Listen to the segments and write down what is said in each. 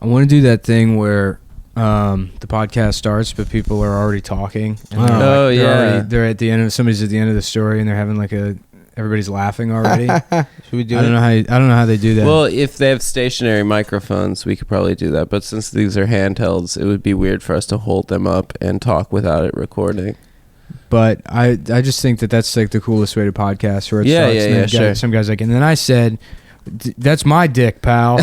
I want to do that thing where the podcast starts, but people are already talking. And they're at the end of somebody's at the end of the story, and they're having like everybody's laughing already. Should we do it? I don't know how they do that. Well, if they have stationary microphones, we could probably do that. But since these are handhelds, it would be weird for us to hold them up and talk without it recording. But I just think that's like the coolest way to podcast. Where it Yeah, starts, and then sure. some guys like, and then I said, "That's my dick, pal."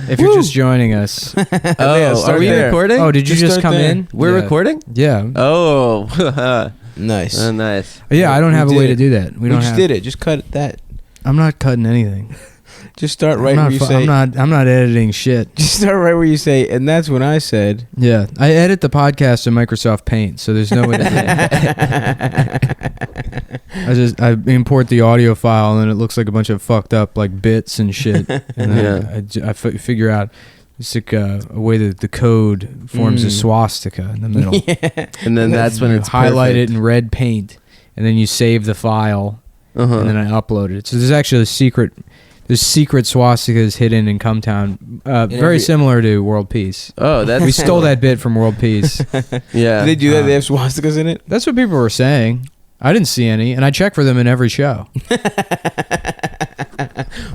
If you're just joining us. Are we recording? Oh, did you just come in? We're recording? Yeah. Oh, Nice. nice. Yeah, I don't have a way to do that. We just did it. Just cut that. I'm not cutting anything. Just start right where you say. I'm not editing shit. Just start right where you say, and that's when I said. Yeah, I edit the podcast in Microsoft Paint, so there's no way to I import the audio file, and then it looks like a bunch of fucked up like bits and shit. And then I figure out it's like a way that the code forms a swastika in the middle. Yeah. And then that's when it's highlight perfect. it in red paint, and then you save the file, and then I upload it. So there's actually a secret. There's secret swastikas hidden in Cumtown, very similar to World Peace. Oh, that's We stole that bit from World Peace. Yeah. Do they do that? They have swastikas in it? That's what people were saying. I didn't see any, and I check for them in every show.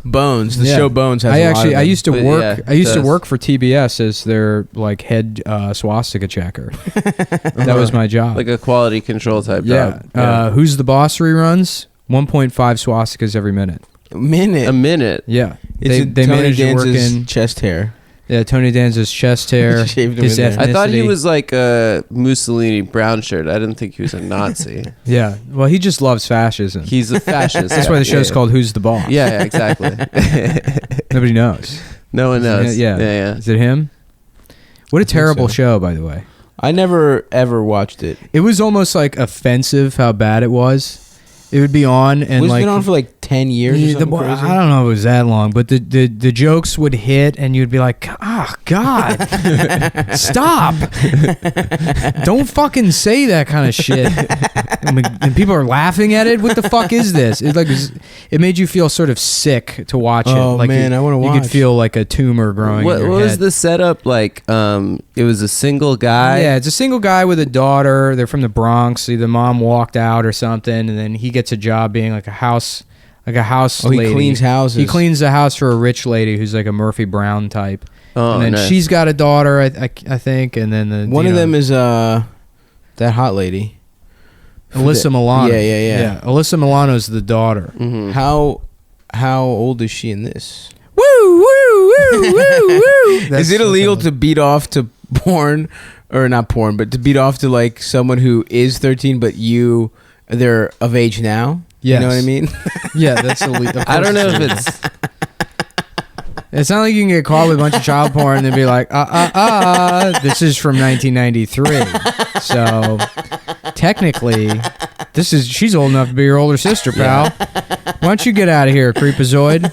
Bones. The show Bones has a lot of them. I used to work. Yeah, I used to work for TBS as their like head swastika checker. That was my job. like a quality control type yeah. job. Who's the Boss reruns? 1.5 swastikas every minute. A minute. Yeah. It's They Tony managed to work Danza's in. chest hair. Yeah, Tony Danza's chest hair. Shaved him his in there. I thought he ethnicity. was like a Mussolini brown shirt. I didn't think he was a Nazi. Yeah. Well, he just loves fascism. He's a fascist. That's why the show's called Who's the Boss? Yeah, exactly. Nobody knows. No one knows. Yeah. Is it him? What a terrible show, by the way. I never ever watched it. It was almost like offensive how bad it was. It would be on and It's like been on for like 10 years or something crazy. I don't know if it was that long, but the jokes would hit and you'd be like, oh God, stop. Don't fucking say that kind of shit. And people are laughing at it. What the fuck is this? It made you feel sort of sick to watch it. Oh, Like man, I wanna You watch. could feel like a tumor growing What in your was head. the setup like? It was a single guy. Yeah, it's a single guy with a daughter. They're from the Bronx. The mom walked out or something, and then he gets a job being like a house lady. He cleans houses. He cleans the house for a rich lady who's like a Murphy Brown type. Oh, and then nice. she's got a daughter, I think, and then One of them is that hot lady. Alyssa Milano. Yeah. Alyssa Milano's the daughter. Mhm. How old is she in this? Woo woo woo woo woo. Is it illegal to beat off to porn, or not porn, but to beat off to like someone who is 13 but they're of age now? Yes. You know what I mean? Yeah, that's illegal. I don't know if it's. It's not like you can get caught with a bunch of child porn and then be like, this is from 1993. So technically, she's old enough to be your older sister, pal. Why don't you get out of here, creepazoid?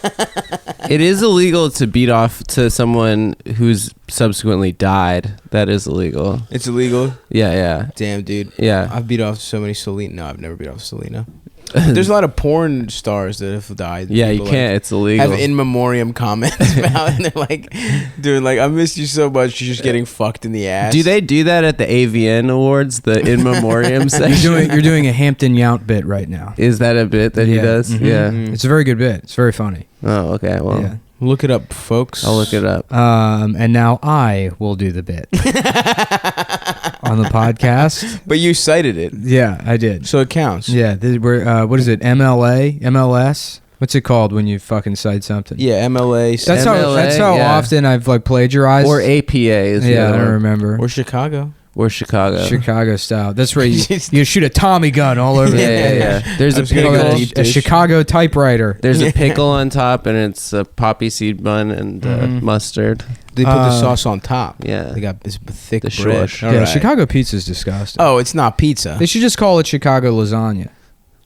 It is illegal to beat off to someone who's subsequently died. That is illegal. It's illegal. Yeah. Damn, dude. Yeah. I've beat off so many Selena. No, I've never beat off Selena. There's a lot of porn stars that have died. Yeah, you People, can't. like, It's illegal. have in memoriam comments about, and they're like, dude, like, I miss you so much. You're just getting fucked in the ass. Do they do that at the AVN Awards, the in memoriam section? You're doing a Hampton Yount bit right now. Is that a bit that he does? Mhm. Yeah. It's a very good bit. It's very funny. Oh, okay. Well, Yeah. Look it up, folks. I'll look it up. And now I will do the bit on the podcast. But you cited it, Yeah, I did. so it counts. Yeah, what is it? MLA, MLS? What's it called when you fucking cite something? Yeah, MLA. That's MLA, how yeah. often I've like plagiarized. Or APA is the yeah, I other don't one. remember. or Chicago. Or Chicago. Chicago style. That's where you shoot a Tommy gun all over. Yeah. There's I a was gonna pickle. go a deep dish. Chicago typewriter. There's a pickle on top, and it's a poppy seed bun and mustard. They put the sauce on top. Yeah. They got this thick The bread. shush. All Yeah, right. Chicago pizza is disgusting. Oh, it's not pizza. They should just call it Chicago lasagna.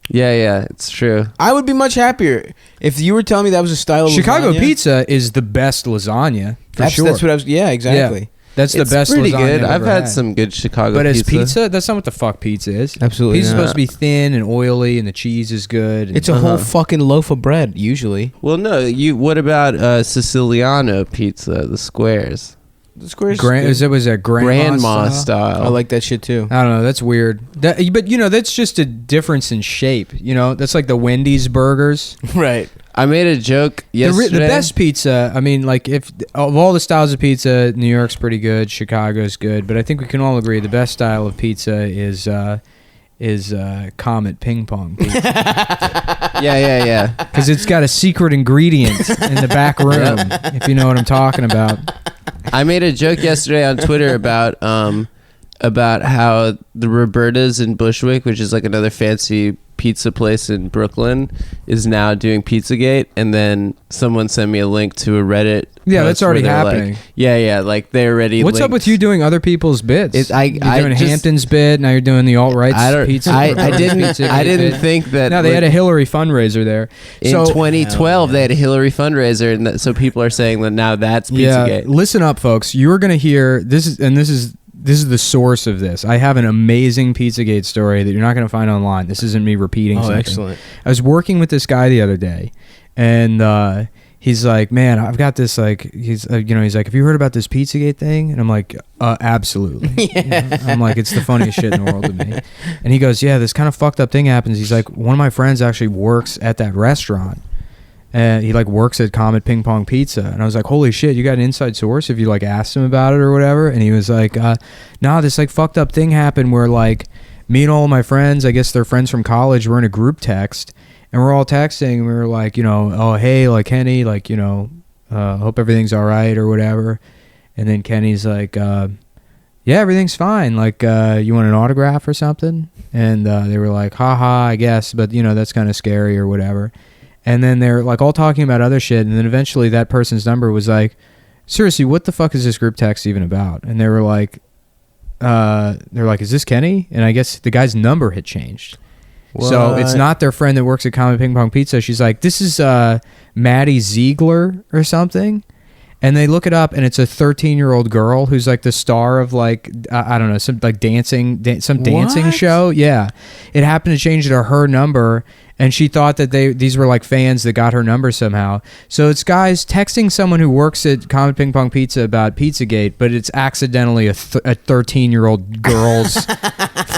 Yeah, it's true. I would be much happier if you were telling me that was a style of Chicago lasagna. pizza is the best lasagna for sure. That's what I was. Yeah, exactly. That's the It's best pretty lasagna good. I've had had some good Chicago But pizza. as pizza, that's not what the fuck pizza is. Absolutely Pizza's not. supposed to be thin and oily, and the cheese is good. And It's a whole fucking loaf of bread, usually. Well, no. What about Siciliano pizza? The squares, The squares. was that grandma style. I like that shit too. I don't know. That's weird. But that's just a difference in shape. That's like the Wendy's burgers. Right. I made a joke yesterday. The best pizza. I mean, like if of all the styles of pizza, New York's pretty good. Chicago's good. But I think we can all agree the best style of pizza is Comet Ping Pong pizza Yeah. because it's got a secret ingredient in the back room. If you know what I'm talking about. I made a joke yesterday on Twitter about how the Roberta's in Bushwick, which is like another fancy pizza place in Brooklyn, is now doing Pizzagate, and then someone sent me a link to a Reddit. Yeah, post that's already where they're like- happening. like they already. What's up with you doing other people's bits? I You're doing just- Hampton's bit. Now you're doing the alt rights I don't. pizza. I didn't. Pizzagate I didn't bit. think that. No, they had a Hillary fundraiser there. in So 2012 they had a Hillary fundraiser, and so people are saying that now that's Pizzagate. listen up, folks. You're gonna hear this is the source of this. I have an amazing Pizzagate story that you're not gonna find online. This isn't me repeating Oh, something. excellent. I was working with this guy the other day, and he's like, "Man, I've got this like." He's he's like, "Have you heard about this Pizzagate thing?" And I'm like, "Absolutely." I'm like, "It's the funniest shit in the world to me." And he goes, "Yeah, this kind of fucked up thing happens." He's like, "One of my friends actually works at that restaurant." And he like works at Comet Ping Pong Pizza. And I was like, holy shit, you got an inside source? Have you like asked him about it or whatever? And he was like, nah, this like fucked up thing happened where like me and all of my friends, I guess they're friends from college, we're in a group text and we're all texting and we were like, oh, hey, like Kenny, like, hope everything's all right or whatever. And then Kenny's like, yeah, everything's fine. Like, you want an autograph or something? And they were like, haha, I guess, but that's kind of scary or whatever. And then they're like all talking about other shit. And then eventually that person's number was like, seriously, what the fuck is this group text even about? And they were like, is this Kenny? And I guess the guy's number had changed. So it's not their friend that works at Comet Ping Pong Pizza. She's like, this is Maddie Ziegler or something. And they look it up, and it's a 13-year-old girl who's like the star of like I don't know, some like dancing show. Yeah, it happened to change to her number, and she thought that these were like fans that got her number somehow. So it's guys texting someone who works at Comet Ping Pong Pizza about Pizzagate, but it's accidentally a 13-year-old girl's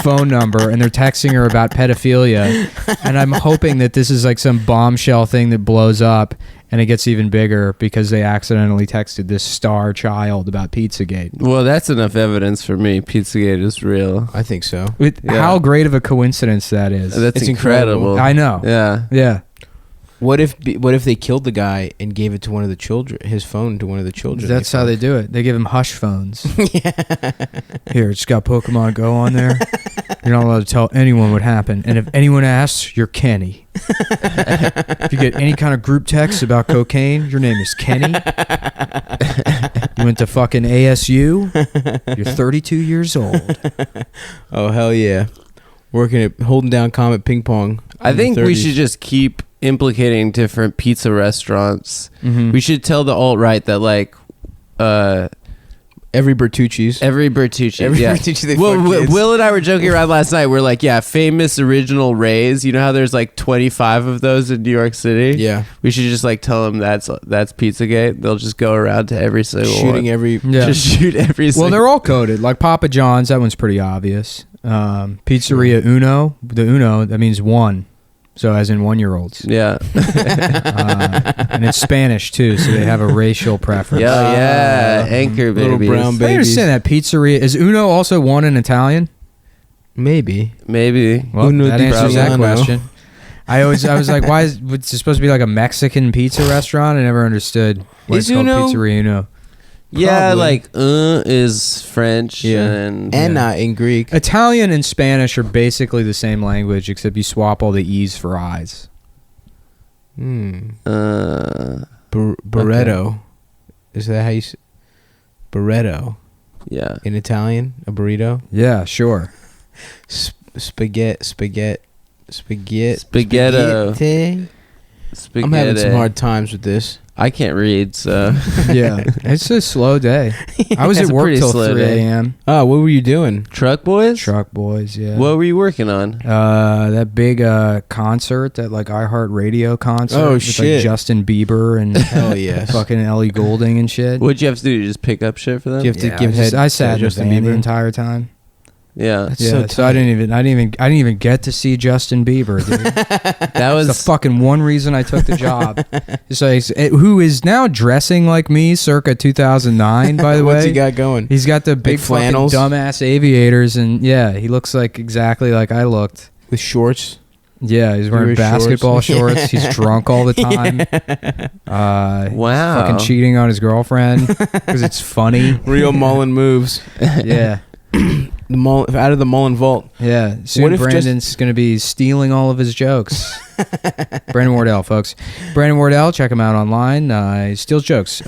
phone number, and they're texting her about pedophilia. And I'm hoping that this is like some bombshell thing that blows up. And it gets even bigger because they accidentally texted this star child about Pizzagate. Well, that's enough evidence for me. Pizzagate is real. I think so. How great of a coincidence that is. That's It's incredible. incredible. I know. Yeah. Yeah. What if they killed the guy and gave it to one of the children, his phone to one of the children? That's how they do it. They give him hush phones. Here, it's got Pokemon Go on there. You're not allowed to tell anyone what happened. And if anyone asks, you're Kenny. If you get any kind of group text about cocaine, your name is Kenny. You went to fucking ASU. You're 32 years old. Oh, hell yeah. Holding down Comet Ping Pong. I think we 30s. should just keep implicating different pizza restaurants. Mm-hmm. We should tell the alt-right that like Every Bertucci's. every Bertucci. Every yeah. Bertucci they Well, fuck kids. Will and I were joking around last night. We're like, yeah, famous original Rays. You know how there's like 25 of those in New York City? Yeah. We should just like tell them that's Pizzagate. They'll just go around to every single Shooting one. every... Yeah. Just shoot every single Well, they're all coded. Like Papa John's, that one's pretty obvious. Pizzeria Uno, the Uno, that means one. So as in 1-year-olds. Yeah. And it's Spanish too, so they have a racial preference. Yeah. Anchor Little babies. brown I babies. understand that pizzeria. Is Uno also one in Italian? Maybe. Maybe. Well, Uno that di answers that Milano. question. I was like, why is it's supposed to be like a Mexican pizza restaurant? I never understood why Is it's called Uno? Pizzeria Uno. Yeah, Probably. like is French and And not in Greek. Italian and Spanish are basically the same language, except you swap all the E's for I's. Burrito. Is that how you say... Burrito. yeah. In Italian? A burrito? Yeah, sure. Spaghetti. Spaghetto. Spaghetti. I'm having some hard times with this. I can't read, so Yeah, it's a slow day. I was It's at a work pretty till slow 3 day. a.m. Oh, what were you doing? Truck Boys. Truck boys, yeah. What were you working on? That big concert, that like iHeartRadio concert. Oh, with shit. Like Justin Bieber and Hell yes. fucking Ellie Goulding and shit. What'd you have to do? Just pick up shit for them? Do you have to Yeah, give head I to sat in the Justin van the Bieber? entire time. Yeah, That's Yeah, so so I tight. didn't even get to see Justin Bieber, dude. that was That's the fucking one reason I took the job. It's like, who is now dressing like me, circa 2009. By the way, What's he got going? He's got the big fucking flannels? dumbass aviators, and yeah, he looks like exactly like I looked. With shorts? Yeah, he's You wearing wear basketball shorts? shorts. He's drunk all the time. Wow. Fucking cheating on his girlfriend because it's funny. Real Mullen moves. Yeah, The Mullen, out of the Mullen vault. yeah. Soon What if just- Brandon's going to be stealing all of his jokes. Brandon Wardell, folks. Brandon Wardell, check him out online. He steals jokes.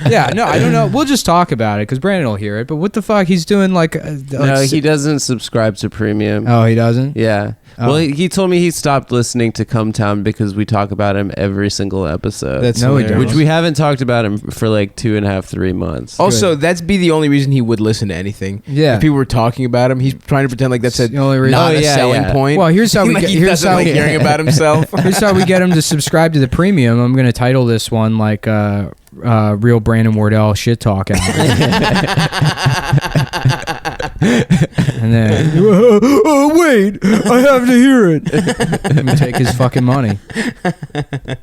Yeah, no, I don't know. We'll just talk about it because Brandon will hear it. But what the fuck? He's doing like... no, he doesn't subscribe to premium. Oh, he doesn't? Yeah. Oh. Well, he told me he stopped listening to Come Town because we talk about him every single episode. That's No, he hilarious. which we haven't talked about him for like 2.5, 3 months. Also, that's be the only reason he would listen to anything. Yeah. If people were talking about him, he's trying to pretend like that's The only reason- not Oh, a yeah, selling yeah. point. Well, here's how we Like get... he Here's doesn't how like we hearing about himself. Here's how we get him to subscribe to the premium. I'm going to title this one like Real Brandon Wardell Shit Talk Hour. And then, oh, wait, I have to hear it. Let me take his fucking money.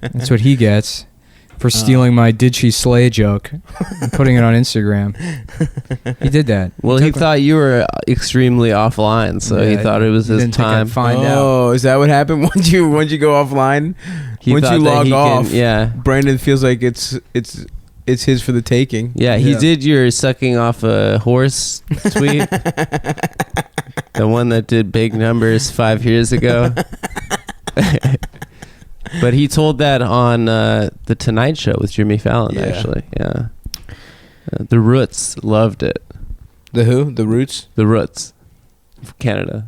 That's what he gets for stealing my "Did she slay" joke and putting it on Instagram. He did that. Well, he thought you were extremely offline, so he Yeah, thought it was he his didn't think I'd time. find out. Oh, is that what happened once you go offline? He Once thought you that log he off, can- yeah. Brandon feels like it's his for the taking. Yeah, he Yeah. did your sucking off a horse tweet. The one that did big numbers 5 years ago. But he told that on The Tonight Show with Jimmy Fallon, Yeah. actually. Yeah. The Roots loved it. The who? The Roots? The Roots. Canada.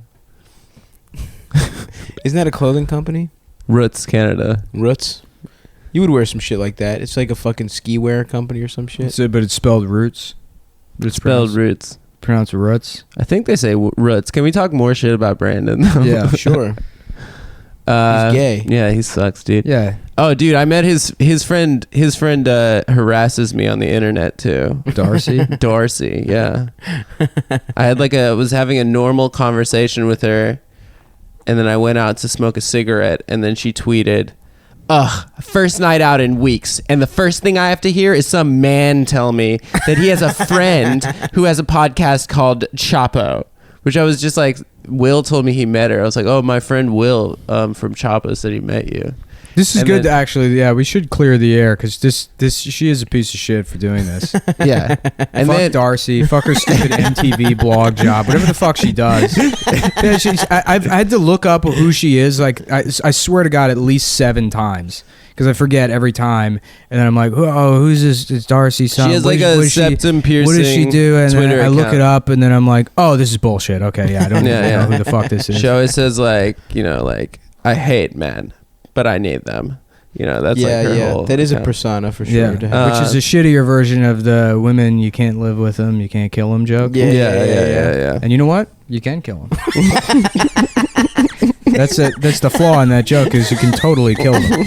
Isn't that a clothing company? Roots, Canada. Roots? You would wear some shit like that. It's like a fucking ski wear company or some shit. But it's spelled roots. But it's Spelled pronounced, Roots. pronounced roots. I think they say Roots. Can we talk more shit about Brandon? though? Yeah. Sure. He's gay. Yeah, he sucks, dude. Yeah. Oh, dude, I met his friend. His friend harasses me on the internet too. Darcy. Darcy, yeah. I was having a normal conversation with her, and then I went out to smoke a cigarette, and then she tweeted, "Ugh, first night out in weeks, and the first thing I have to hear is some man tell me that he has a friend who has a podcast called Chapo," which I was just like, Will told me he met her. I was like, oh, my friend Will from Chapo said he met you. This is And good. then- Actually, yeah, we should clear the air because she is a piece of shit for doing this. Yeah. And fuck then Darcy. Fuck her stupid MTV blog job. Whatever the fuck she does. Yeah, I had to look up who she is. Like I swear to God, at least 7 times because I forget every time. And then I'm like, oh, who's this? It's Darcy. she has like a septum piercing. What does she do? And then Twitter I look account. it up, and then I'm like, oh, this is bullshit. Okay, yeah, I don't Yeah, know yeah. who the fuck this is. She always says like, I hate men, but I need them. That's yeah, like her yeah. whole That is a account. persona for sure. Yeah, to have. which is a shittier version of the women you can't live with them, you can't kill them joke. Yeah. Yeah. And you know what? You can kill them. That's the flaw in that joke is you can totally kill them.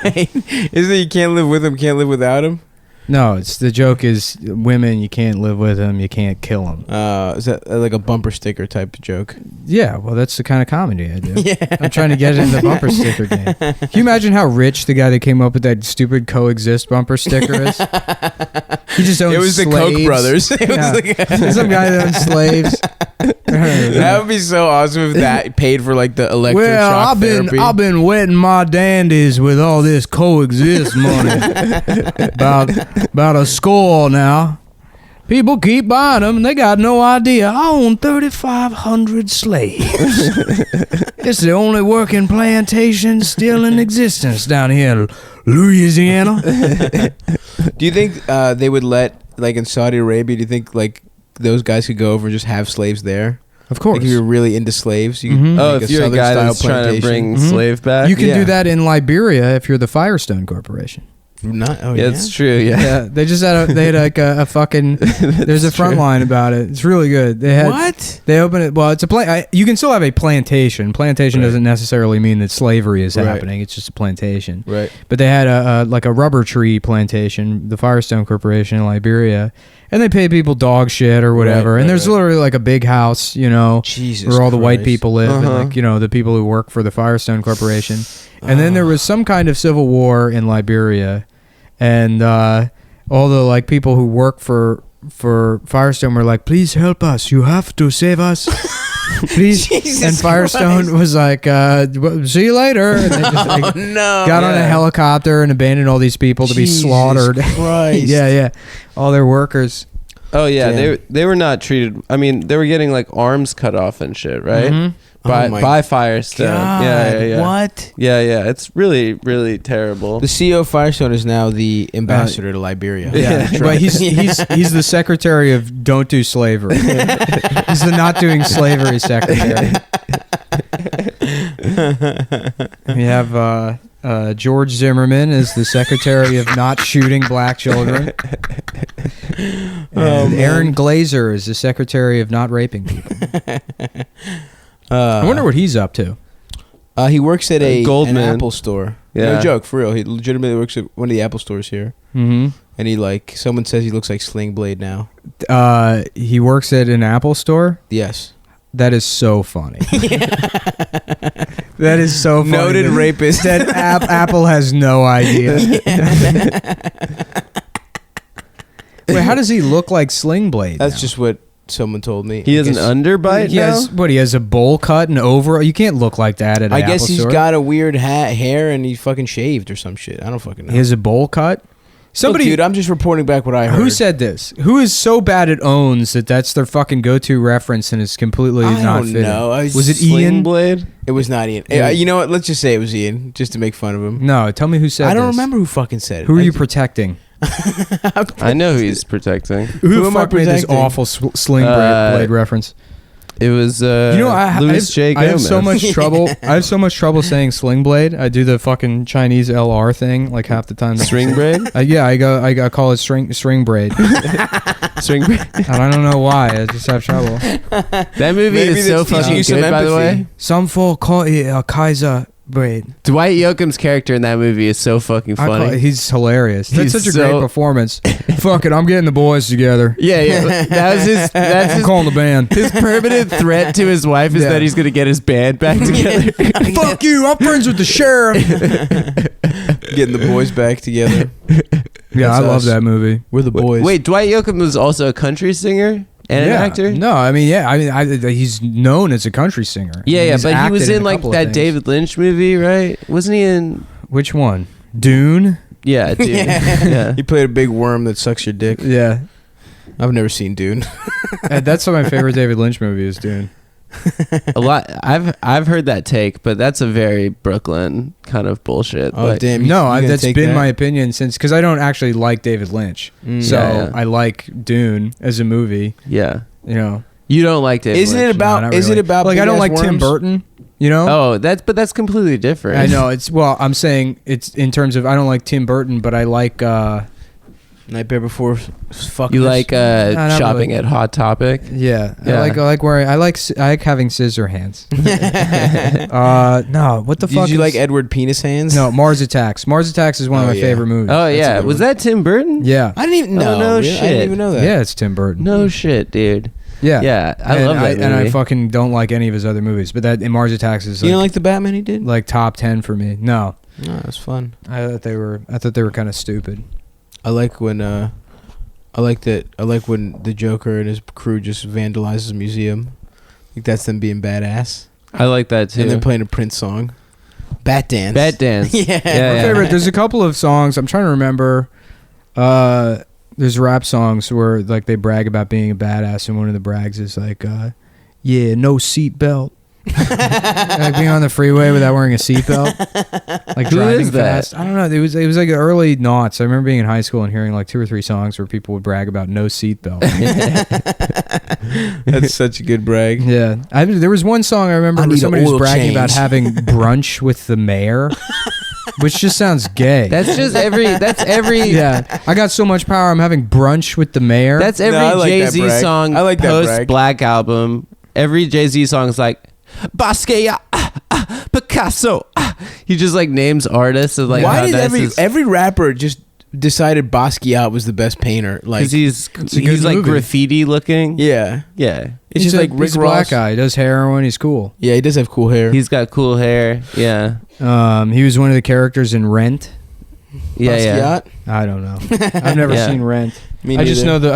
Wait, isn't it you can't live with him, can't live without him? No, it's the joke is women you can't live with them, you can't kill them. Is that like a bumper sticker type of joke? Yeah, well, that's the kind of comedy I do. Yeah. I'm trying to get it in the bumper sticker game. Can you imagine how rich the guy that came up with that stupid coexist bumper sticker is? He just owns It was the slaves. Koch brothers. It Yeah. was the Some guy that owns slaves. That would be so awesome if that paid for like the electroshock Well, therapy. I've been wetting my dandies with all this coexist money. about a score now. People keep buying them, and they got no idea. I own 3,500 slaves. It's the only working plantation still in existence down here in Louisiana. Do you think they would let, like in Saudi Arabia, do you think like those guys could go over and just have slaves there? Of course. Like if you're really into slaves, you Mhm. could Oh, make if you're a Southern guy style that's trying to plantation. bring Mhm. slave back. You can Yeah. do that in Liberia if you're the Firestone Corporation. Not, oh Yeah, yeah, it's true. Yeah. Yeah, they just had like a fucking. There's a front line about it. It's really good. They had What? They open it. Well, it's a you can still have a plantation. Plantation Right. doesn't necessarily mean that slavery is Right. happening. It's just a plantation. Right. But they had like a rubber tree plantation, the Firestone Corporation in Liberia, and they pay people dog shit or whatever. Right, and there's right. literally like a big house, you know, Jesus. where all the white Christ. people live, and Uh-huh. like the people who work for the Firestone Corporation. And then there was some kind of civil war in Liberia, and all the like people who work for Firestone were like, "Please help us! You have to save us, please!" Jesus and Firestone Christ. was like, "See you later." And they just like, Oh no! got on a Yeah. helicopter and abandoned all these people to be Jesus slaughtered. Christ. yeah, all their workers. Oh yeah, Damn. they were not treated. I mean, they were getting like arms cut off and shit, right? Mhm. By Oh my by Firestone. God, Yeah. What? Yeah. It's really really terrible. The CEO of Firestone is now the ambassador to Liberia. Yeah, Yeah. but he's the secretary of Don't Do Slavery. He's the Not Doing Slavery secretary. We have George Zimmerman as the secretary of Not Shooting Black Children. And Aaron Glazer is the secretary of Not Raping People. I wonder what he's up to. He works at an Goldman. Apple store. Yeah. No joke, for real. He legitimately works at one of the Apple stores here. Mm-hmm. And he someone says he looks like Sling Blade now. He works at an Apple store. Yes. That is so funny. That is so funny. Noted that- rapist. That Apple has no idea. Wait, how does he look like Sling Blade? That's now? just what someone told me. He has I an guess- underbite He has now? what? He has a bowl cut and overall. You can't look like that at an I guess Apple he's store. got a weird hair and he fucking shaved or some shit. I don't fucking know. He has a bowl cut. Somebody Look, dude, I'm just reporting back what I heard. who said this? Who is so bad at owns that's their fucking go-to reference and is completely I not don't fitting? know. Was it Sling Ian? Blade? It was not Ian. Yeah. You know what? Let's just say it was Ian, just to make fun of him. No, tell me who said. I don't this. remember who fucking said it. Who are you protecting? I know who he's protecting. Who Who the am I fuck made this protecting? awful Sling Uh, Blade reference? It was I Louis J. Gomez. have so much trouble. I have so much trouble saying Sling Blade. I do the fucking Chinese LR thing like half the time. String braid? Yeah, I call it string braid. String braid. And I don't know why. I just have trouble. That movie Maybe is so that's teaching fucking you some good, by the empathy. way. Some folk call it a Kaiser braid. Dwight Yoakam's character in that movie is so fucking funny. He's hilarious. That's He's such a great so- performance. Fuck it, I'm getting the boys together. yeah. That was his. That's I'm his. calling the band. His permanent threat to his wife is Yeah. that he's gonna get his band back together. Fuck you, I'm friends with the sheriff. Getting the boys back together. Yeah, I That's love us. that movie. We're the boys. Wait, Dwight Yoakam was also a country singer and an actor. No, I mean, he's known as a country singer. Yeah, He's but he acted was in a like couple of that things. David Lynch movie, right? Wasn't he in? Which one? Dune. Yeah, dude. Yeah. He played a big worm that sucks your dick. Yeah, I've never seen Dune. that's my favorite David Lynch movie is Dune. A lot. I've heard that take, but that's a very Brooklyn kind of bullshit. Oh but damn! No, you gonna that's take been that? my opinion since because I don't actually like David Lynch, Mm. so Yeah. I like Dune as a movie. yeah, You know, you don't like David Isn't Lynch. it about? not Is really. it about? like I don't big-ass like Tim worms? Burton? You know. Oh, that's completely different. I know it's I'm saying it's in terms of I don't like Tim Burton, but I like Nightmare Before fucking. You like not shopping really. at Hot Topic? yeah, Yeah. I like wearing I like having scissor hands. No, what the fuck? Did you is- like Edward Penis Hands? No, Mars Attacks. Mars Attacks is one of Oh, my yeah. favorite movies. Oh That's a yeah, good was one. that Tim Burton? Yeah, I didn't even know. Oh, no really? I shit. didn't even know that. yeah, it's Tim Burton. No shit, dude. Yeah, Yeah, I And love that movie. And I fucking don't like any of his other movies, but that in Mars Attacks is You like, don't like the Batman he did? like top 10 for me. No, No, that's fun. I thought they were kind of stupid. I like when I like when the Joker and his crew just vandalizes a museum. I think that's them being badass. I like that too. And they're playing a Prince song. Bat Dance. Bat Dance. Yeah. My yeah. favorite. There's a couple of songs I'm trying to remember. There's rap songs where like they brag about being a badass, and one of the brags is like, "Yeah, no seat belt, Like being on the freeway without wearing a seatbelt, like Who driving is that? fast. I don't know. It was like the early noughts. I remember being in high school and hearing like 2 or 3 songs where people would brag about no seatbelt. That's such a good brag. Yeah, there was one song I remember I where need somebody an was oil bragging about change. having brunch with the mayor, which just sounds gay. That's every. Yeah, I got so much power. I'm having brunch with the mayor. That's every I like that Jay-Z brag. song I like that post brag. Black album. Every Jay-Z song is like Basquiat, Picasso. He just like names artists and like Why how did nice every rapper just decided Basquiat was the best painter? Like, because a good he's like movie. graffiti looking. yeah, Yeah. it's He's just like Rick he's a black Ross. guy. He does heroin. He's cool. Yeah, he does have cool hair. He's got cool hair. Yeah. He was one of the characters in Rent. Yeah. Yeah. Basquiat? I don't know. I've never Yeah. seen Rent. Me I just neither. know that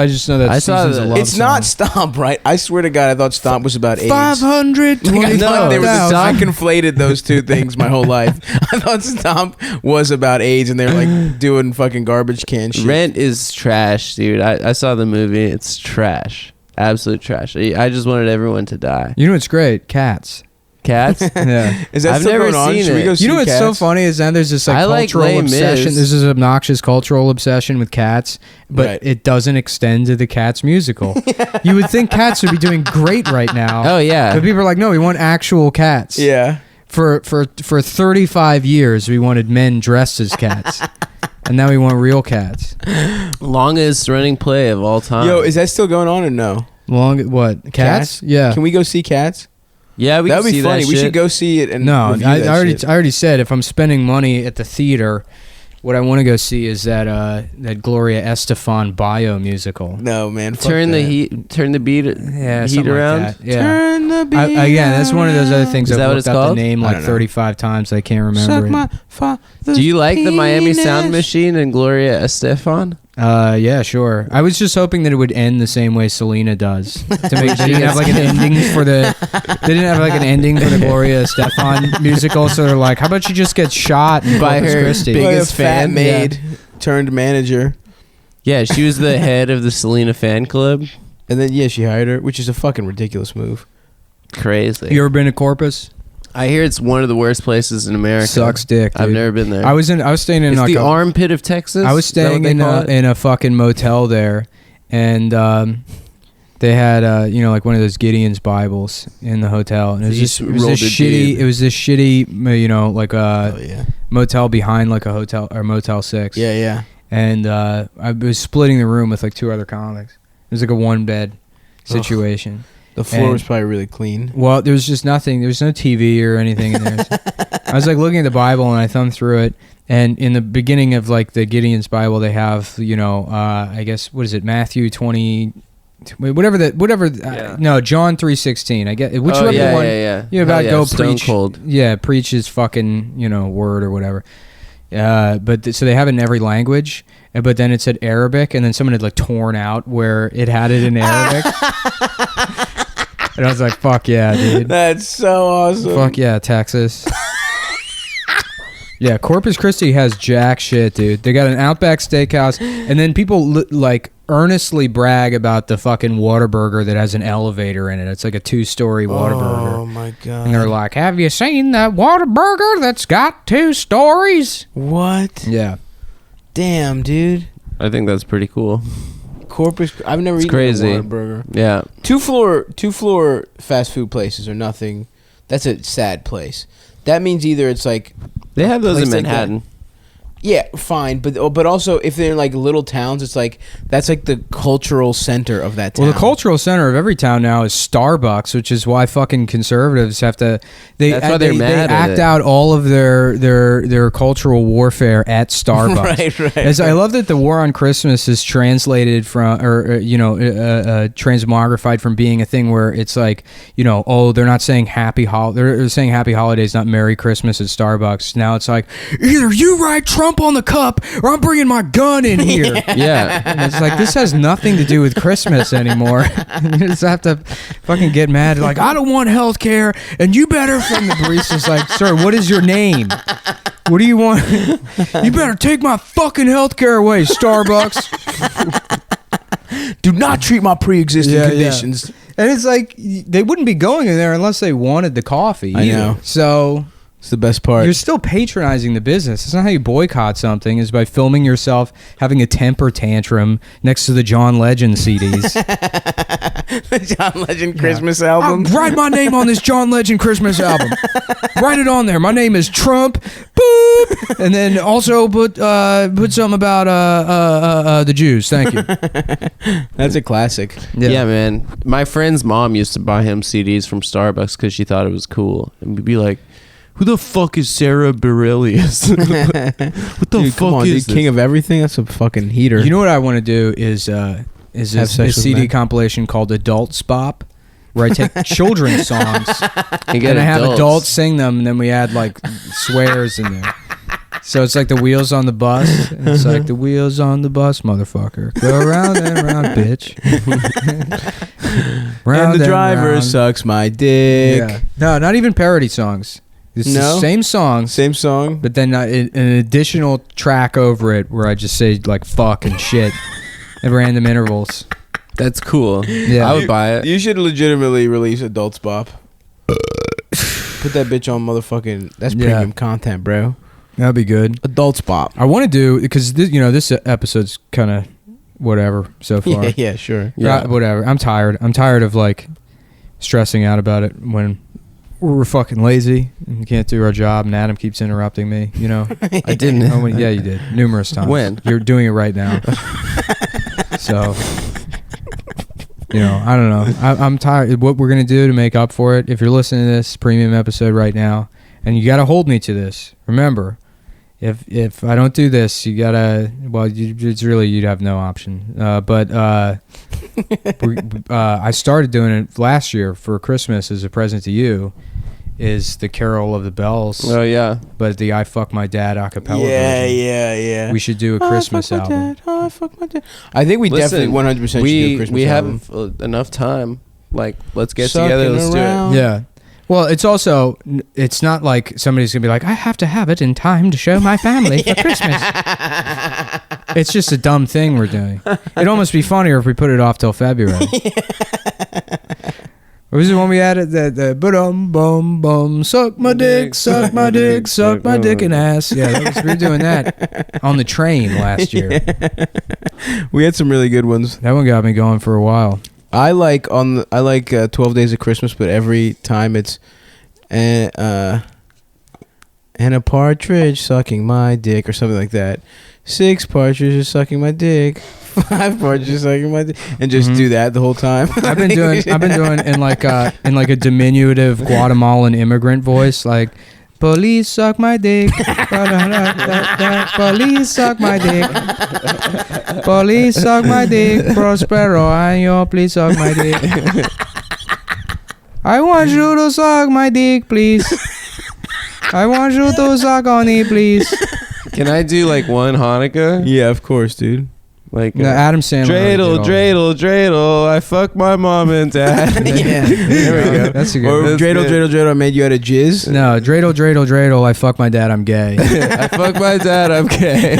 I saw Seasons of the- Love It's not song. Stomp, right? I swear to God, I thought Stomp was about AIDS. 520. Like, I thought there was a, No, I conflated those two things my whole life. I thought Stomp was about AIDS, and they were like doing fucking garbage can shit. Rent is trash, dude. I saw the movie. It's trash. Absolute trash. I just wanted everyone to die. You know what's great? Cats. Cats? Yeah. Is that I've still never going on? seen Should we it. go see You know what's so Cats? funny is that there's this like I like cultural Les obsession. Mis. There's this obnoxious cultural obsession with Cats, but Right. it doesn't extend to the Cats musical. You would think Cats would be doing great right now. Oh, yeah. But people are like, no, we want actual cats. Yeah. For 35 years, we wanted men dressed as cats, and now we want real cats. Longest running play of all time. Yo, is that still going on or no? Long what? Cats? Yeah. Can we go see Cats? yeah, we That can would be see funny. that We shit. should go see it and No, review I that already shit. I already said if I'm spending money at the theater, what I want to go see is that Gloria Estefan bio musical. No, man. fuck Turn the that. heat, turn the beat, Yeah, heat something around. like that. Yeah. Turn the beat Again, that's one of those other things Is that I've what looked it's up the called? name I like don't know. 35 times. I can't remember Suck it. my father's Do you like the Miami Sound penis. Machine and Gloria Estefan? Yeah, sure. I was just hoping that it would end the same way Selena does. To make they didn't have like an ending for the Gloria Estefan musical. So they're like, how about you just get shot in By Corpus her Christi? big- Like a biggest fat fan, maid turned manager. Yeah, she was the head of the Selena fan club. And then, yeah, she hired her, which is a fucking ridiculous move. Crazy. You ever been to Corpus? I hear it's one of the worst places in America. Sucks dick. I've dude. never been there. I was staying in it's like the a, armpit of Texas. I was Is that what staying they in call it? in a fucking motel there, and they had like one of those Gideon's Bibles in the hotel, and it So was you just it was rolled this a shitty. dude. It was this shitty like Oh, yeah. motel behind like a hotel or Motel 6. Yeah, yeah. And I was splitting the room with like 2 other comics. It was like a 1-bed situation. The floor And- was probably really clean. Well, there was just nothing. There was no TV or anything in there. I was like looking at the Bible and I thumbed through it. And in the beginning of like the Gideon's Bible, they have, I guess, what is it? Matthew 20, whatever. Yeah. No, John 3:16. I get whichever yeah, one. yeah. You about Oh, yeah, go Stone preach. Cold. Yeah, preach his fucking, word or whatever. So they have it in every language, but then it said Arabic, and then someone had like torn out where it had it in Arabic. And I was like, fuck yeah, dude. That's so awesome. Fuck yeah, Texas. Yeah, Corpus Christi has jack shit, dude. They got an Outback Steakhouse, and then people earnestly brag about the fucking Whataburger that has an elevator in it. It's like a 2-story Whataburger. Oh, my God. And they're like, have you seen that Whataburger that's got 2 stories? What? Yeah. Damn, dude. I think that's pretty cool. Corpus. I've never It's eaten crazy. a Whataburger. Yeah. Two floor fast food places are nothing. That's a sad place. That means either it's like, They have those in Place like that. Manhattan. yeah, fine, but also if they're in like little towns, it's like that's like the cultural center of that town. Well, the cultural center of every town now is Starbucks, which is why fucking conservatives have to. That's why they're mad They at act it. out all of their cultural warfare at Starbucks. right. As I love that the war on Christmas is translated from, or transmogrified from being a thing where it's like, they're not saying they're saying happy holidays, not Merry Christmas at Starbucks. Now it's like, either you write Trump on the cup, or I'm bringing my gun in here. Yeah. And it's like, this has nothing to do with Christmas anymore. You just have to fucking get mad. Like, I don't want health care, and you better, from the barista's like, sir, what is your name? What do you want? You better take my fucking health care away, Starbucks. Do not treat my pre-existing conditions. And it's like they wouldn't be going in there unless they wanted the coffee. I either. know. So It's the best part. you're still patronizing the business. It's not how you boycott something. Is by filming yourself having a temper tantrum next to the John Legend CDs. The John Legend Christmas album. Write my name on this John Legend Christmas album. Write it on there. My name is Trump. Boop. And then also put something about the Jews. Thank you. That's a classic. Yeah, man. My friend's mom used to buy him CDs from Starbucks because she thought it was cool, and we'd be like, "Who the fuck is Sarah Bareilles? What the Dude, come fuck on, is dude. King this?" of everything. That's a fucking heater. You know what I want to do is Have a sex with CD men? compilation called Adult Spop, where I take children's songs And get and I have adults sing them, and then we add like swears in there. So it's like the wheels on the bus. And it's like the wheels on the bus, motherfucker. Go round and round, bitch. And the driver round. sucks my dick. Yeah. No, not even parody songs. It's the No? same songs, Same song. but then an additional track over it where I just say like fuck and shit at random intervals. That's cool. Yeah. I would buy it. You should legitimately release Adults Bop. Put that bitch on motherfucking. That's Yeah. premium content, bro. That'd be good. Adults Bop. I want to do because this episode's kind of whatever so far. Yeah, sure. Yeah. Whatever. I'm tired. I'm tired of like stressing out about it when we're fucking lazy and we can't do our job. And Adam keeps interrupting me. You know. I didn't. Oh, yeah, you did numerous times. When? You're doing it right now. So. I don't know. I'm tired. What we're gonna do to make up for it? If you're listening to this premium episode right now, and you gotta hold me to this. Remember, if I don't do this, you gotta. Well, it's really you'd have no option. I started doing it last year for Christmas as a present to you. Is the Carol of the Bells? Oh yeah. But the I Fuck My Dad acapella version. Yeah. We should do a Christmas album. I fuck my dad. I think we Listen, definitely 100% should do a Christmas we album. have enough time. Like, let's get Sucking together. Let's around. do it. Yeah. Well, it's not like somebody's going to be like, I have to have it in time to show my family for Christmas. It's just a dumb thing we're doing. It'd almost be funnier if we put it off till February. What was it when we added the ba-dum, bum, bum, suck my dick, suck my dick, suck my dick and ass. Yeah, we were doing that on the train last year. We had some really good ones. That one got me going for a while. I like 12 Days of Christmas, but every time it's and a partridge sucking my dick or something like that. 6 partridges sucking my dick. 5 partridges sucking my dick, and just do that the whole time. I've been doing in like a diminutive Guatemalan immigrant voice, like police suck my dick, police suck my dick, police suck my dick, Prospero año, please suck my dick. I want you to suck my dick, please. I want you to suck on it, please. Can I do like one Hanukkah? Yeah, of course, dude. Like No, Adam Sandler. dreidel, dreidel, dreidel. I fuck my mom and dad. Yeah, there we go. That's a good Or one. That's dreidel, good. dreidel, dreidel. I made you out of jizz. No, dreidel, dreidel, dreidel. I fuck my dad. I'm gay. I fuck my dad. I'm gay.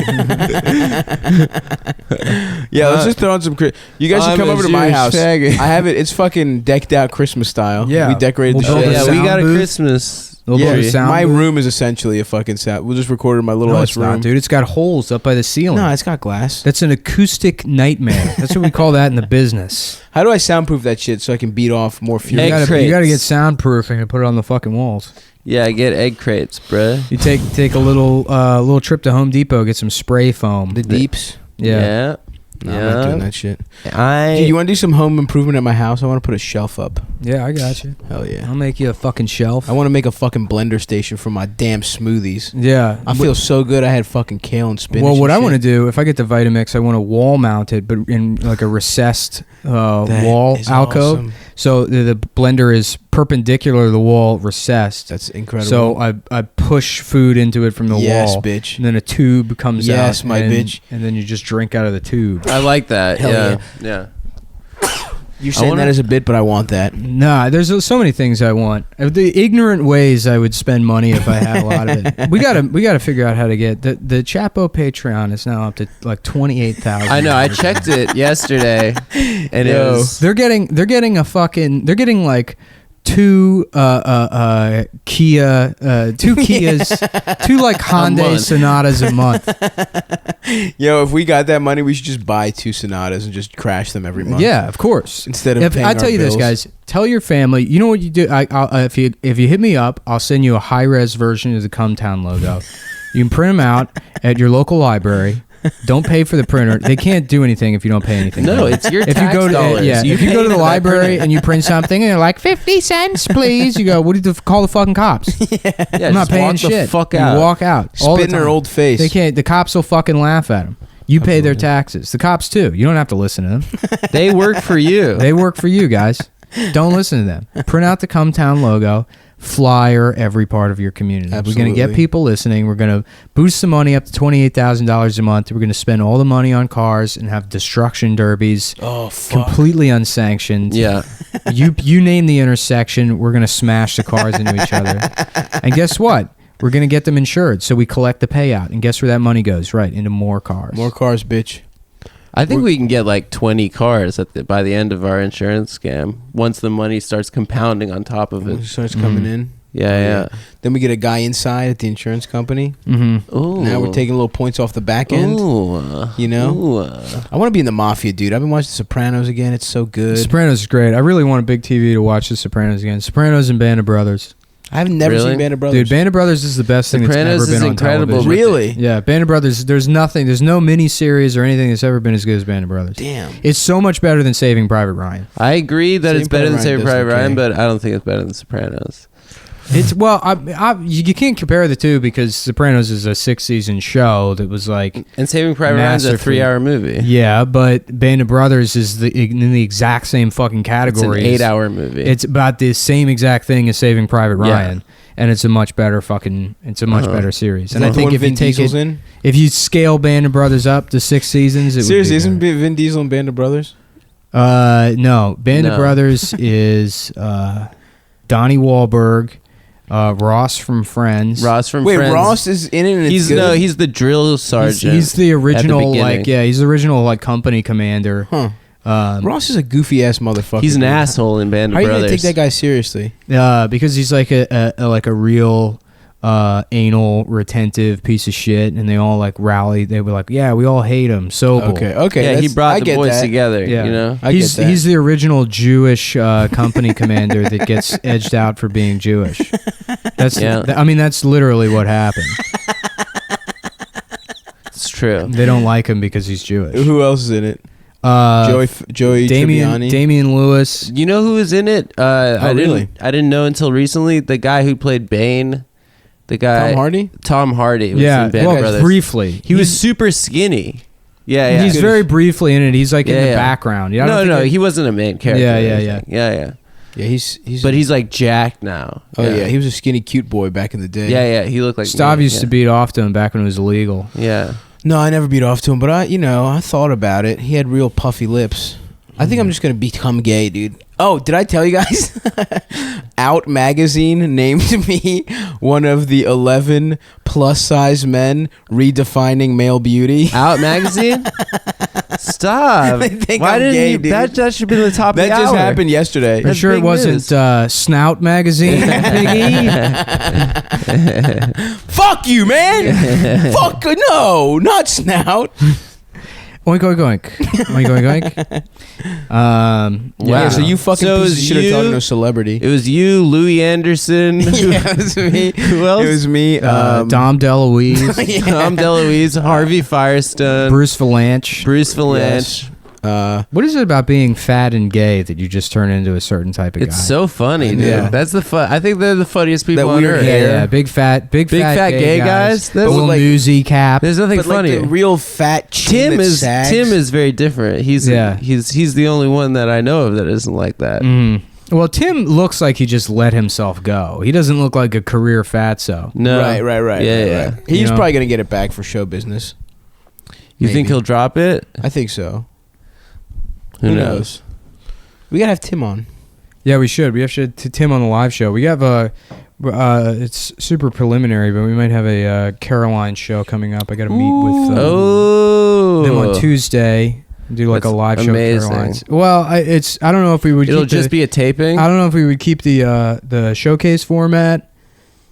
Yeah, let's just throw on some. You guys should I'm come a over to my Jewish house. faggot. I have it. It's fucking decked out Christmas style. Yeah. we decorated We'll the build shit. a Yeah, we sound got a booth. Christmas. We'll build a sound my booth. room is essentially a fucking sound. We'll just record in my little No, ass it's room. not, dude. It's got holes up by the ceiling. No, it's got glass. That's an acoustic nightmare. That's what we call that in the business. How do I soundproof that shit so I can beat off more fury? Egg You gotta crates. get soundproofing and put it on the fucking walls. Yeah, get egg crates, bruh. You take a little trip to Home Depot, get some spray foam. The deeps. Yeah. No, I'm not doing that shit. I Dude, you want to do some home improvement at my house? I want to put a shelf up. Yeah, I got you. Hell yeah. I'll make you a fucking shelf. I want to make a fucking blender station for my damn smoothies. Yeah. I feel so good. I had fucking kale and spinach. Well, what and I want to shit. do, if I get the Vitamix, I want to wall mount it, but in like a recessed That wall is alcove. awesome. So the blender is perpendicular to the wall, recessed. That's incredible. So I push food into it from the yes, wall, bitch. and then a tube comes out. Yes, my and, bitch. And then you just drink out of the tube. like that. Hell Yeah. Yeah, You're saying that as a bit, but I want that. Nah, there's so many things I want. The ignorant ways I would spend money if I had a lot of it. We gotta figure out how to get the Chapo Patreon is now up to like 28,000. I know. I checked it yesterday, and it was. They're getting like two Kias, two like Hyundai Sonatas a month. Yo, if we got that money, we should just buy 2 Sonatas and just crash them every month. Yeah, of course. Instead of paying I tell our you this, bills. guys, tell your family. You know what you do? If you hit me up, I'll send you a high res version of the Cumtown logo. You can print them out at your local library. Don't pay for the printer. They can't do anything if you don't pay anything. No, it's your if tax you go to dollars. if you pay go to the for that library printer. and you print something and they're like 50 cents, please. You go, what do you call the fucking cops? Yeah, I'm not just paying walk shit. The fuck You out. walk out. All Spit the in their time. old face. They can't. The cops will fucking laugh at them. You pay their taxes. The cops too. You don't have to listen to them. They work for you. They work for you guys. Don't listen to them. Print out the Cumtown logo. Flyer every part of your community. Absolutely. We're going to get people listening. We're going to boost the money up to $28,000 a month. We're going to spend all the money on cars and have destruction derbies. Oh, fuck. Completely unsanctioned. Yeah. You name the intersection. We're going to smash the cars into each other. And guess what? We're going to get them insured. So we collect the payout. And guess where that money goes? Right, into more cars. More cars, bitch. I think we can get like 20 cars by the end of our insurance scam once the money starts compounding on top of It it. starts coming in. Yeah. Then we get a guy inside at the insurance company. Mm-hmm. Ooh. Now we're taking little points off the back end. Ooh. You know? Ooh. I want to be in the mafia, dude. I've been watching The Sopranos again. It's so good. Sopranos is great. I really want a big TV to watch The Sopranos again. Sopranos and Band of Brothers. I've never Really? seen Band of Brothers. Dude, Band of Brothers is the best thing that's Sopranos ever been is on incredible. television. Really? Yeah, Band of Brothers, there's no mini series or anything that's ever been as good as Band of Brothers. Damn. It's so much better than Saving Private Ryan. I agree that Saving it's better than Private Saving Ryan Private does Ryan, okay. but I don't think it's better than Sopranos. It's you can't compare the two because Sopranos is a 6-season show that was like And Saving Private Ryan's a Masterfully. 3-hour movie. yeah, but Band of Brothers is in the exact same fucking It's an category. 8-hour movie. It's about the same exact thing as Saving Private Yeah. Ryan, and it's a much better better series. Is And that I the think one if you Vin take Diesel's it, in? if you scale Band of Brothers up to 6 seasons, it Seriously, would isn't be Vin Diesel in Band of Brothers? no, Band of No. Brothers is Donnie Wahlberg, Ross from Friends. Ross from Wait, Friends. Ross is in it and He's it's good? he's the drill sergeant. He's the original, beginning. he's the original like company commander. Huh. Um, Ross is a goofy ass motherfucker. He's an dude. asshole in Band How of are you Brothers. gonna take that guy seriously? because he's like a real anal retentive piece of shit, and they all like rally. They were like, yeah, we all hate him. So Okay, Yeah, he that's- brought I the get boys that. together. Yeah. You know. I get that. He's the original Jewish company commander that gets edged out for being Jewish. That's that's literally what happened. It's true. They don't like him because he's Jewish. Who else is in it? Joey Tribbiani. Damian Lewis. You know who was in it? Really? I didn't know until recently. The guy who played Bane. The guy Tom Hardy? Tom Hardy was Yeah, in Band well, of Brothers. briefly. He was super skinny. Yeah. He's very briefly in it. He's like in Yeah, the yeah. background. I don't No, think he wasn't a main character. Yeah, or yeah, anything. Yeah. Yeah, he's But he's like jacked now. Oh yeah, he was a skinny cute boy back in the day. Yeah. He looked like Stav me. used to beat off to him back when it was illegal. Yeah. No, I never beat off to him, but I thought about it. He had real puffy lips. I think I'm just gonna become gay, dude. Oh, did I tell you guys? Out magazine named me one of the 11 plus size men redefining male beauty. Out magazine. Stop. They think Why I'm didn't gay, you? dude. That should be the top That of the just hour. happened yesterday. Are you That's sure it big wasn't news. Snout magazine, Biggie? Fuck you, man. Fuck no, not Snout. Oink oink oink. Oink oink oink. Yeah, so you fucking So piece of is shit are you- talking to a celebrity. It was you, Louis Anderson. Yeah, it was me. Who else? It was me. Dom DeLuise, Tom DeLuise, Harvey Firestone, Bruce Valanche. Bruce Valanche. Yes. What is it about being fat and gay that you just turn into a certain type of It's guy? so funny, dude. Yeah. That's the fun. I think they're the funniest people That on weird earth. yeah, hair. yeah, big fat gay guys. That's Little like- newsy cap. There's nothing but like funny. the real fat chin Tim that is sags. Tim is very different. He's the only one that I know of that isn't like that. Mm. Well, Tim looks like he just let himself go. He doesn't look like a career fatso. No, Right. Yeah, Right. yeah. He's You know? probably gonna get it back for show business. You think Maybe. he'll drop it? I think so. Who knows? We gotta have Tim on. Yeah, we should. We have to Tim on the live show. We have it's super preliminary, but we might have a Caroline show coming up. I got to meet with them on Tuesday. Do like That's a live show. amazing. With Caroline's. Well, I don't know if we would. It'll keep just be a taping. I don't know if we would keep the showcase format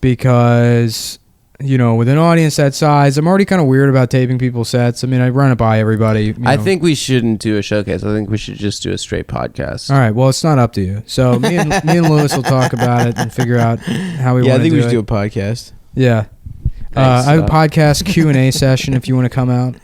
because, you know, with an audience that size, I'm already kind of weird about taping people's sets. I mean, I run it by everybody. You I know. think we shouldn't do a showcase. I think we should just do a straight podcast. All right. Well, it's not up to you. So me and Lewis will talk about it and figure out how we want to do it. Yeah, I think we should do a podcast. Yeah. Thanks, I have a podcast Q&A session if you want to come out.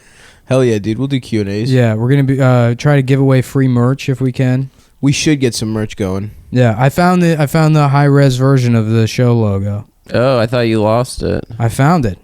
Hell yeah, dude. We'll do Q&As. Yeah, we're going to be try to give away free merch if we can. We should get some merch going. Yeah, I found the high res version of the show logo. Oh, I thought you lost it. I found it.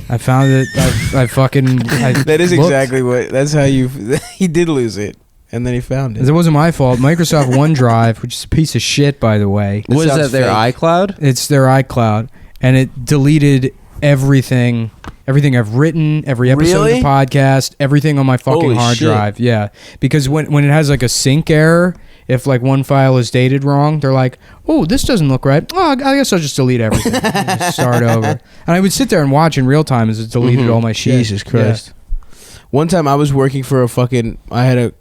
I found it. That is looked. exactly what. That's how you. He did lose it, and then he found it. It wasn't my fault. Microsoft OneDrive, which is a piece of shit, by the way. What is sounds that? Their fake. iCloud? It's their iCloud, and it deleted everything I've written, every episode Really? of the podcast, everything on my fucking Holy hard shit. drive. Yeah, because when it has like a sync error, if like one file is dated wrong, they're like, "Oh, this doesn't look right. Oh, I guess I'll just delete everything and just start over." And I would sit there and watch in real time as it deleted all my shit. Jesus Christ. One time I was working for I had a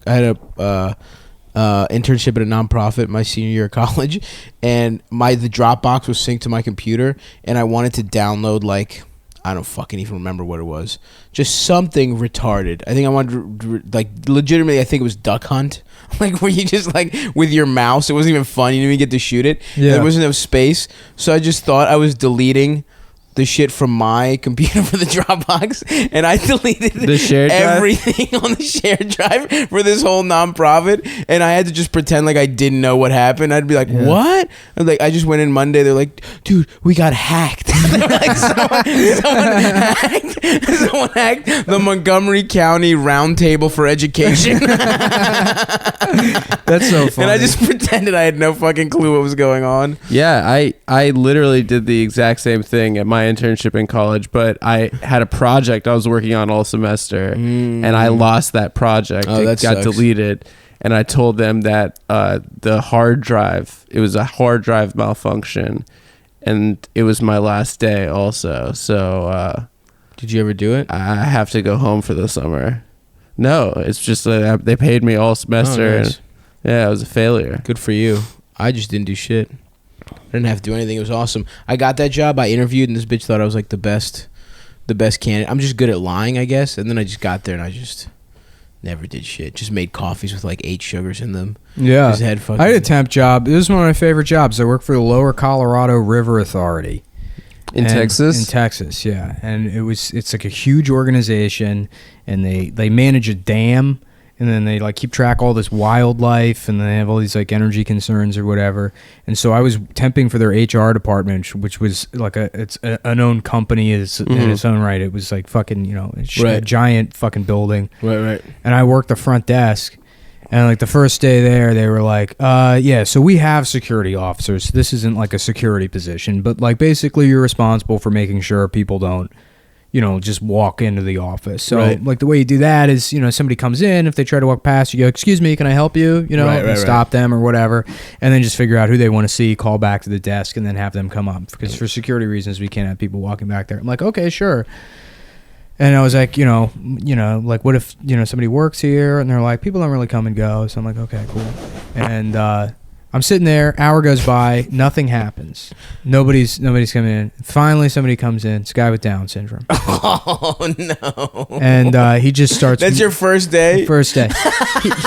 internship at a nonprofit my senior year of college, and the Dropbox was synced to my computer, and I wanted to download like, I don't fucking even remember what it was, just something retarded. I think I wanted to, like, legitimately, I think it was Duck Hunt, like where you just like with your mouse, it wasn't even fun, you didn't even get to shoot it. Yeah. There wasn't enough space, so I just thought I was deleting the shit from my computer for the Dropbox, and I deleted The shared drive? everything on the shared drive for this whole nonprofit, and I had to just pretend like I didn't know what happened. I'd be like, Yeah. "What?" And like, I just went in Monday. They're like, "Dude, we got hacked." They were like, someone hacked the Montgomery County Roundtable for Education." That's so funny. And I just pretended I had no fucking clue what was going on. Yeah, I literally did the exact same thing at my internship in college, but I had a project I was working on all semester, and I lost that project. Oh, It that got sucks. deleted, and I told them that the hard drive, it was a hard drive malfunction, and it was my last day also. So Did you ever do it? I have to go home for the summer. No, it's just that they paid me all semester. Oh, nice. And, yeah, it was a failure. Good for you. I just didn't do shit. I didn't have to do anything. It was awesome. I got that job. I interviewed, and this bitch thought I was like the best candidate. I'm just good at lying, I guess. And then I just got there, and I just never did shit. Just made coffees with like 8 sugars in them. Yeah. Just had fucking. I had a temp job. This is one of my favorite jobs. I worked for the Lower Colorado River Authority. In And- Texas? In Texas, yeah. And it's like a huge organization, and they manage a dam, and then they like keep track of all this wildlife, and they have all these like energy concerns or whatever. And so I was temping for their HR department, which was like an own company in its own right. It was like fucking, you know, a Right. giant fucking building. Right. And I worked the front desk. And like the first day there, they were like, yeah, so we have security officers. This isn't like a security position, but like basically you're responsible for making sure people don't, you know, just walk into the office. So Right. like the way you do that is, you know, somebody comes in, if they try to walk past, you go, "Excuse me, can I help you?" You know, Right, and stop them or whatever. And then just figure out who they want to see, call back to the desk, and then have them come up. Because for security reasons, we can't have people walking back there. I'm like, okay, sure. And I was like, you know, like, what if, you know, somebody works here? And they're like, people don't really come and go. So I'm like, okay, cool. And I'm sitting there, hour goes by, nothing happens. Nobody's coming in. Finally, somebody comes in. It's a guy with Down syndrome. Oh no. And he just starts. That's your first day. First day.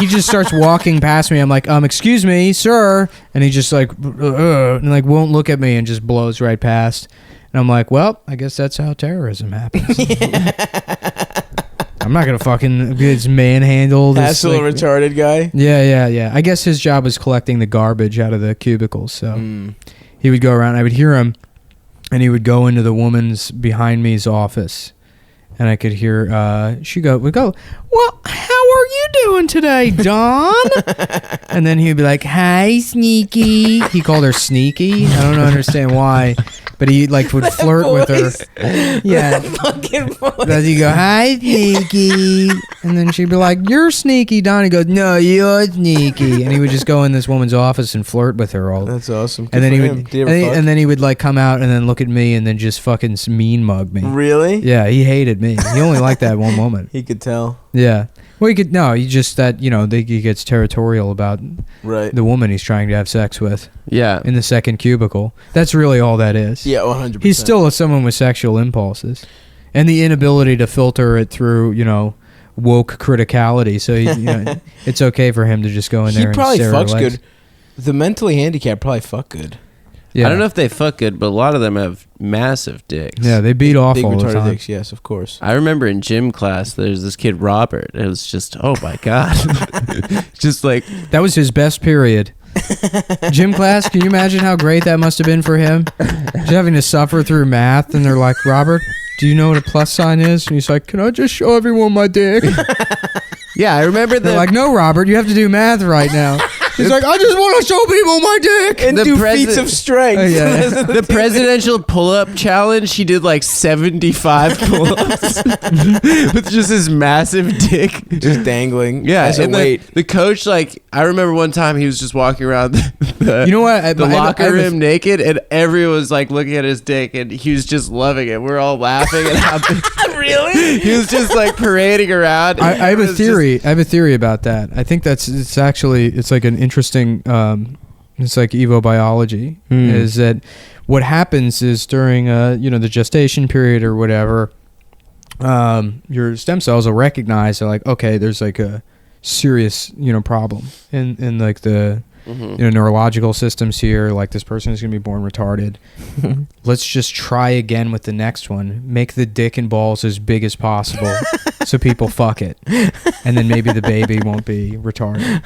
he just starts walking past me. I'm like, excuse me, sir. And he just like, and like won't look at me and just blows right past. And I'm like, well, I guess that's how terrorism happens. I'm not gonna fucking get manhandled. It's Hassle like- retarded guy. Yeah. I guess his job was collecting the garbage out of the cubicles. So he would go around. I would hear him, and he would go into the woman's behind me's office, and I could hear would go, "Well, how are you doing today, Dawn?" And then he'd be like, "Hi, Sneaky." He called her Sneaky. I don't understand why. but he like would flirt with her. Yeah. Fucking voice. Does he go, "Hi, sneaky," and then she'd be like, "You're sneaky, Don." He goes, "No, you're sneaky," and he would just go in this woman's office and flirt with her all. That's awesome. Good And then for he him. would, Did he ever fuck? and then he would like come out and then look at me and then just fucking mean mug me. Really? Yeah, he hated me. He only liked that one woman. He could tell. Yeah. Well, he could he just that he gets territorial about Right. the woman he's trying to have sex with Yeah. in the second cubicle. That's really all that is. Yeah, 100%. He's still someone with sexual impulses and the inability to filter it through, woke criticality. So it's okay for him to just go in there. He probably and stare at her fucks legs. good. The mentally handicapped probably fuck good. Yeah. I don't know if they fuck good, but a lot of them have massive dicks. Yeah, they beat off Big all the retarded time. dicks, yes, of course. I remember in gym class, there's this kid Robert. It was just, oh my god, just like That was his best period. Gym class, can you imagine how great that must have been for him? Just having to suffer through math, and they're like, "Robert, do you know what a plus sign is?" And he's like, "Can I just show everyone my dick?" yeah. I remember They're the like, "No, Robert, you have to do math right now." He's like, "I just want to show people my dick." And The do presi- feats of strength. Oh, yeah. the presidential pull-up challenge. He did like 75 pull-ups with just his massive dick. Just dangling. Yeah, As a and weight. the coach, like, I remember one time he was just walking around the You know what? the locker room naked, and everyone was like looking at his dick, and he was just loving it. We're all laughing at how Really? he was just like parading around. I have It a was theory. I have a theory about that. I think it's like an interesting. It's like evobiology. Is that what happens is during the gestation period or whatever, your stem cells will recognize they're like, okay, there's like a serious problem in like the neurological systems here. Like this person is gonna be born retarded. Let's just try again with the next one. Make the dick and balls as big as possible so people fuck it, and then maybe the baby won't be retarded.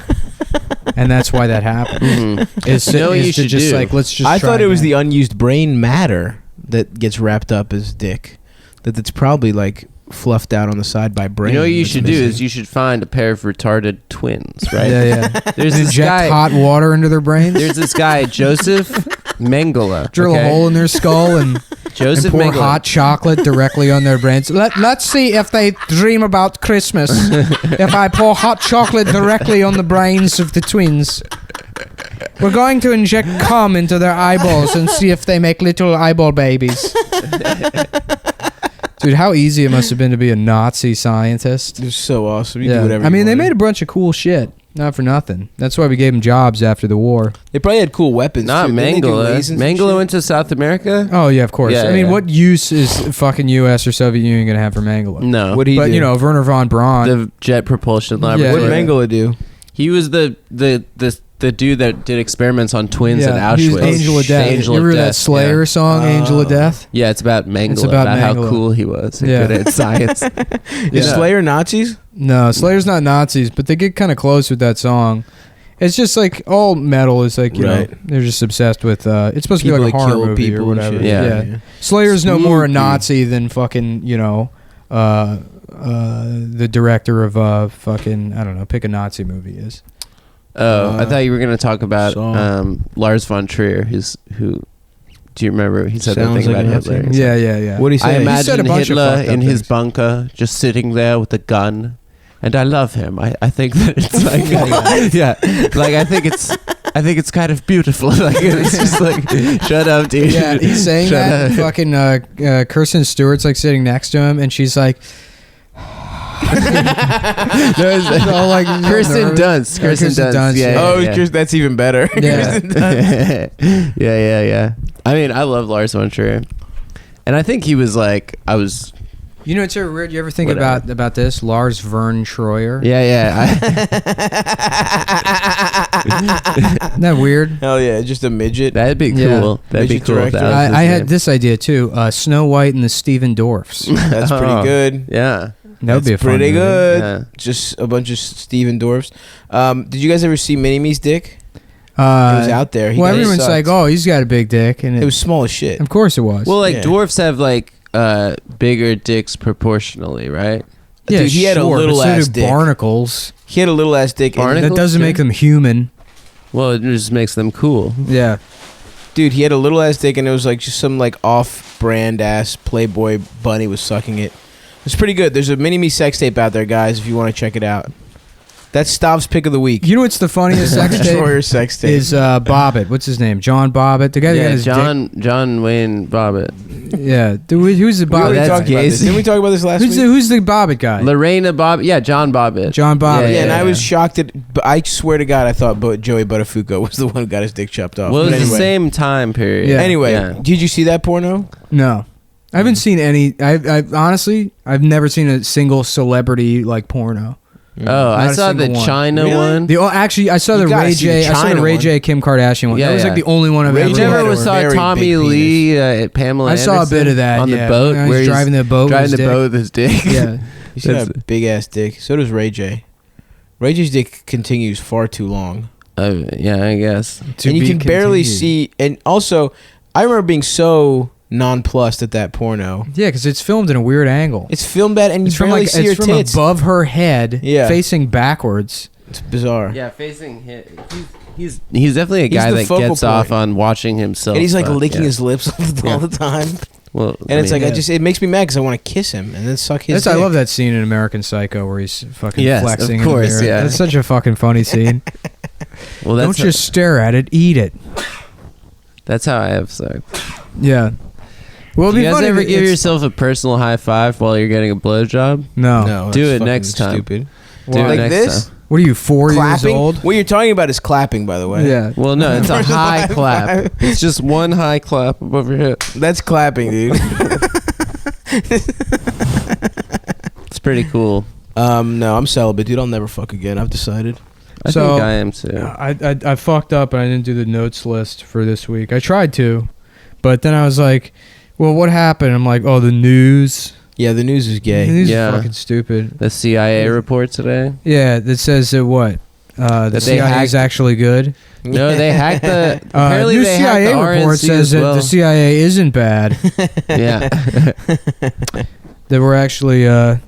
And that's why that happens. Is You know what is you to should just do? like let's just. I try thought it was again. the unused brain matter that gets wrapped up as dick. That's probably like fluffed out on the side by brain. You know what you that's should do missing. is you should find a pair of retarded twins, right? Yeah. There's this Inject guy. hot water into their brains. There's this guy Joseph Mengele. Drill okay? a hole in their skull and Joseph pour Mengele. hot chocolate directly on their brains. Let's see if they dream about Christmas. If I pour hot chocolate directly on the brains of the twins. We're going to inject cum into their eyeballs and see if they make little eyeball babies. Dude, how easy it must have been to be a Nazi scientist. It's so awesome. You do whatever. I mean, you they wanted. made a bunch of cool shit. Not for nothing. That's why we gave them jobs after the war. They probably had cool weapons. Not too. Didn't they do Mengele. lasers and Mengele shit? went to South America? Oh, yeah, of course. Yeah, I mean, yeah. what use is fucking U.S. or Soviet Union going to have for Mengele? No. What did he But, do? Werner von Braun. The jet propulsion Yeah, laboratory. What did Mengele do? He was the dude that did experiments on twins yeah, at he was Auschwitz. Angel of Death. Angel you of remember that Death, Slayer yeah. song, Angel of Death? Yeah, it's about Mengele. It's about how Mengele. cool he was and Yeah. good at science. Is Yeah. Slayer Nazis? No, Slayer's not Nazis, but they get kind of close with that song. It's just like all metal is like, you know, Right. they're just obsessed with, it's supposed to People be like a that horror kill movie or people and whatever. shit. Yeah. Slayer's no more a Spooky. Nazi than fucking, the director of fucking, I don't know, pick a Nazi movie is. Oh, I thought you were going to talk about Song. Lars von Trier. Do you remember? He said that Sounds thing like about a Nazi. Hitler. Yeah. What do you say? I said a imagine bunch of Hitler fucked up in his things. bunker, just sitting there with a gun, and I love him. I think that it's like, like I think it's kind of beautiful. Like it's just like, shut up, dude. Yeah, he's saying Shut that. up. Fucking Kirsten Stewart's like sitting next to him, and she's like, all like Kirsten nervous. Dunst. Kirsten Dunst. Yeah. Oh, yeah. Chris, that's even better. Yeah. yeah. I mean, I love Lars von Trier, and I think he was like, You know, it's so weird. You ever think Whatever. about this? Lars Vern Troyer. yeah. Isn't that weird? Hell yeah, just a midget. That'd be Yeah. cool. That'd be Midget cool. if director. that was I his had name. this idea too. Snow White and the Steven Dorffs. That's Oh. pretty good. Yeah. That would be a That's fun pretty movie. good. Yeah. Just a bunch of Steven Dorffs. Did you guys ever see Mini-Me's dick? It Uh, was out there. well, everyone's like, "Oh, he's got a big dick," and It was small as shit. of course it was. Well, like Yeah. dwarfs have like bigger dicks proportionally, right? yeah, dude, he had a sure, little but so ass do dick. barnacles. He had a little ass dick. and- Barnacles? That doesn't too? make them human. Well, it just makes them cool. Yeah. Dude, he had a little ass dick, and it was like just some like off-brand ass Playboy bunny was sucking it. It's pretty good. There's a mini-me sex tape out there, guys, if you want to check it out. That's Stav's pick of the week. You know what's the funniest sex tape? Troyer sex tape. Is Bobbitt. What's his name? John Bobbitt. The guy that got Yeah, his John Wayne Bobbitt. dick. Yeah. Who's the We already Bobbitt that's talked guy? about this. Gacy. Didn't we talk about this last Who's week? the Bobbitt guy? Lorena Bobbitt. Yeah, John Bobbitt. John Bobbitt. Yeah, and I yeah. was shocked but I swear to God, I thought Joey Buttafuoco was the one who got his dick chopped off. Well, it But was the anyway. same time period. Yeah. Anyway, Yeah. did you see that porno? No. I haven't seen any. I honestly, I've never seen a single celebrity like porno. Oh, I Not a saw the single one. China Really? one. Actually, I saw You the gotta Ray see the J. I saw the China Ray one. J. Kim Kardashian one. Yeah, That was like yeah. the only one I've Ray ever. You J. seen. never had a saw very Tommy big penis. Lee, Pamela I saw a Anderson bit of that on yeah. the boat When where he's driving the boat. with driving his the dick. boat with his dick. Yeah. He's got That's- a big ass dick. So does Ray J. Ray J's dick continues far too long. Yeah, I guess. To And you be can barely continued. see. And also, I remember being so nonplussed at that porno. Yeah, because it's filmed in a weird angle. It's filmed bad, and you It's from barely like see her it's from tits. above her head, Yeah. facing backwards. It's bizarre. Yeah, facing him. He's definitely a He's guy the that focal gets off point. on watching himself. And he's like fuck, licking yeah. his lips all the time. Well, And it's like, yeah. it makes me mad because I want to kiss him and then suck his dick. I love that scene in American Psycho where he's fucking Yes, flexing. of course, in the mirror. yeah. That's such a fucking funny scene. well, Don't just stare at it, eat it. that's how I have sex. Yeah. Well, it'd Do be you guys funny ever if give it's- yourself a personal high five while you're getting a blowjob? No. No, Do that's it fucking next time. Stupid. Do it Like next this? time. What are you, 4 years Clapping? old? What you're talking about is clapping, by the way. Yeah. Well, no, it's a Personal high high clap. five. It's just one high clap above your hip. That's clapping, dude. It's pretty cool. No, I'm celibate, dude. I'll never fuck again. I've decided. I So- think I am too. I fucked up and I didn't do the notes list for this week. I tried to, but then I was like, well, what happened? I'm like, oh, the news. Yeah, the news is The gay. news Yeah. is fucking stupid. The CIA report today. Yeah, that says that what? The That they CIA is hacked- actually good. No, they hacked the. Apparently, new they CIA hacked the report RNC says as that well. the CIA isn't bad. Yeah. That we're actually a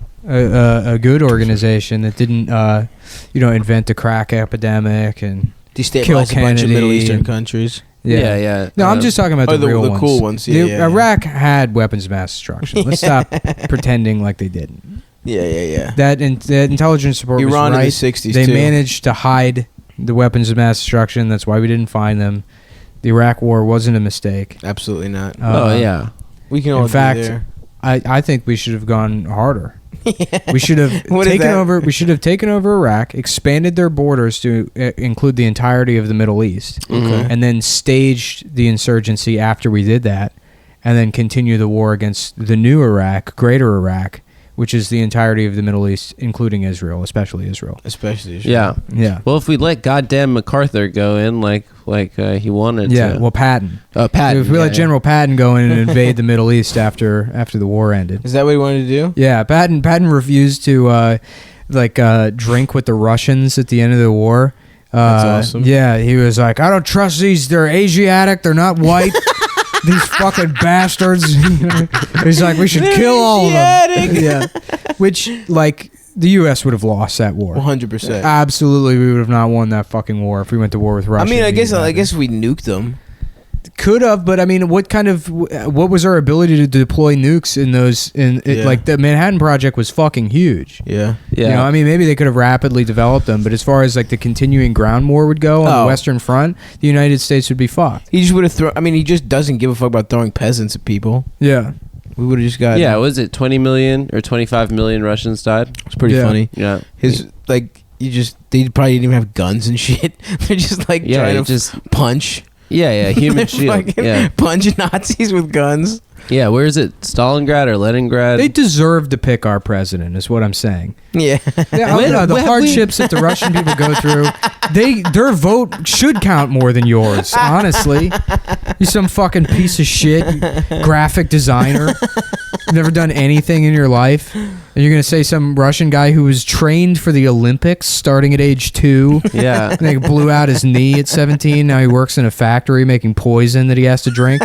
good organization that didn't, invent the crack epidemic and Destabilize Kill a bunch of Kennedy Middle Eastern and- countries. Yeah, yeah. No, I'm just talking about Oh, the real the ones. cool ones. Yeah, The- yeah. Iraq had weapons of mass destruction. Let's stop pretending like they didn't. Yeah. That intelligence report was Iran right. in the 60s, They too. managed to hide the weapons of mass destruction. That's why we didn't find them. The Iraq War wasn't a mistake. Absolutely not. Oh yeah. We can all in fact, be there. I think we should have gone harder. We should have What is taken that? over. We should have taken over Iraq, expanded their borders to include the entirety of the Middle East, Okay. and then staged the insurgency after we did that, and then continue the war against the new Iraq, Greater Iraq, which is the entirety of the Middle East, including Israel, especially Israel. Especially. Yeah. Yeah. Well, if we let goddamn MacArthur go in like he wanted Yeah. to. Well, Patton. Patton. If we yeah, let General Patton go in and invade the Middle East after the war ended. Is that what he wanted to do? Yeah, Patton refused to drink with the Russians at the end of the war. That's awesome. Yeah, he was like, I don't trust these. They're Asiatic. They're not white. These fucking bastards. He's like, we should kill all of them. Yeah, which the U.S. would have lost that war. 100%. Absolutely, we would have not won that fucking war if we went to war with Russia. I mean, I and guess United. we nuked them. Could have, but I mean, what was our ability to deploy nukes in those? Yeah. Like the Manhattan Project was fucking huge. Yeah. Yeah. You know, I mean, maybe they could have rapidly developed them, but as far as like the continuing ground war would go on the Oh. Western Front, the United States would be fucked. He just would have thrown. I mean, he just doesn't give a fuck about throwing peasants at people. Yeah, We would have just got. Yeah, was it 20 million or 25 million Russians died? It's pretty Yeah. funny. Yeah. His they probably didn't even have guns and shit. They're just like Yeah, trying it to just punch. yeah, human They're shield. fucking Yeah. punch Nazis with guns. Yeah, where is it? Stalingrad or Leningrad? they deserve to pick our president, is what I'm saying. Yeah. Yeah, When- the when hardships that the Russian people go through, their vote should count more than yours. Honestly, you some fucking piece of shit graphic designer. You've never done anything in your life, and you're gonna say some Russian guy who was trained for the Olympics starting at age 2. Yeah. And they blew out his knee at 17. Now he works in a factory making poison that he has to drink.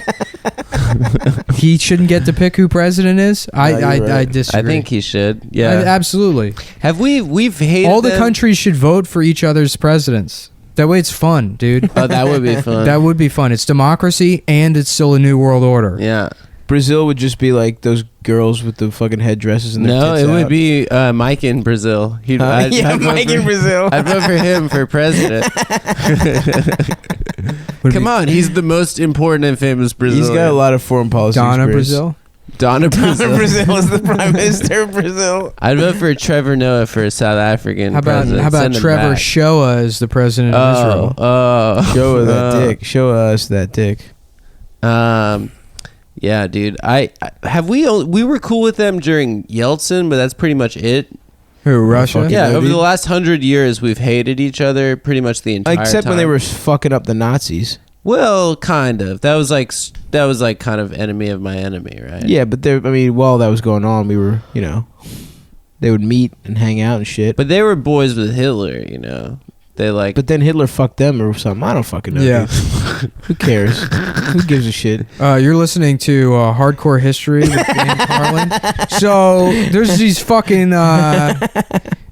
He shouldn't get to pick who president is. No, you're I right. disagree. I think he should. Yeah. Absolutely. Have we've hated All the them? countries should vote for each other's presidents. That way it's fun, dude. Oh, that would be fun. That would be fun. It's democracy and it's still a new world order. Yeah. Brazil would just be like those girls with the fucking headdresses and their No, tits it would out. be Mike in Brazil. I'd vote Mike in Brazil. I'd vote for him for president. Come on, he's the most important and famous Brazilian. He's got a lot of foreign policy Donna experience. Brazil. Donna Brazil. Donna Brazil is the prime minister of Brazil. I'd vote for Trevor Noah for South African How about president. how about Send him Trevor back. Shoah as the president of Israel? Show her that dick. Show us that dick. Yeah, dude. We were cool with them during Yeltsin, but that's pretty much it. Who, Russia? fucking Yeah, know, over dude. the last 100 years, we've hated each other pretty much the entire Except time. when they were fucking up the Nazis. Well, kind of. That was like kind of enemy of my enemy, right? Yeah, but while that was going on, we were, they would meet and hang out and shit. But they were boys with Hitler, you know. They like. But then Hitler fucked them or something. I don't fucking know. Yeah. Dude. Who cares? Who gives a shit? You're listening to Hardcore History with Dan Carlin. So there's these fucking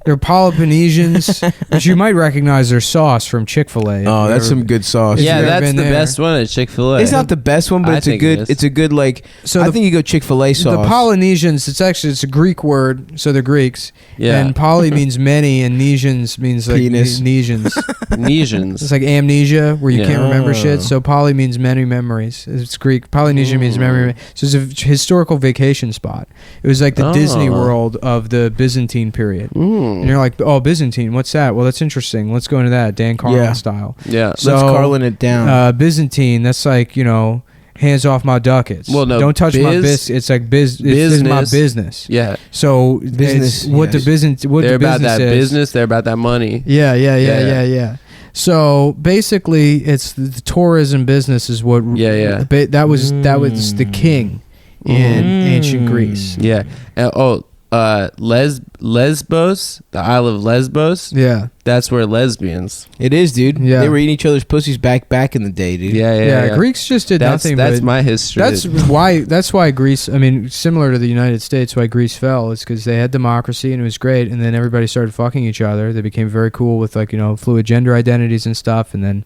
they're Peloponnesians, which you might recognize their sauce from Chick-fil-A. Oh, that's some good sauce. yeah, you've ever that's been the there. best one at Chick-fil-A. It's not the best one, but I it's a think good. it is. It's a good like. So I the- think you go Chick-fil-A sauce. The Polynesians. It's a Greek word, so they're Greeks. Yeah. And poly means many, and Nesians means like Penis. Nesians. Nesians. It's like amnesia, where you Yeah. can't remember Oh. shit. So poly means many memories. It's Greek. Polynesia means memory. So it's a historical vacation spot. It was like the Disney Oh. World of the Byzantine period. Mm. And you're like, oh, Byzantine, what's that? Well, that's interesting. Let's go into that, Dan Carlin Yeah. style. Yeah. So, Let's Carlin it down. Byzantine, that's like, hands off my ducats. Well, no, don't touch my biz- bis. It's like this is my business. business. Yeah. So Business, it's what yes. the business, what They're the about business that is. business. They're about that money. Yeah. So basically, it's the tourism business is what. Yeah. That was the king in ancient Greece. Yeah. Lesbos, the Isle of Lesbos. Yeah. That's where lesbians. It is, dude. Yeah. They were eating each other's pussies back in the day, dude. Yeah. Greeks just did That's nothing. that's but my history. That's why Greece. I mean, similar to the United States, why Greece fell is because they had democracy and it was great, and then everybody started fucking each other. They became very cool with fluid gender identities and stuff, and then,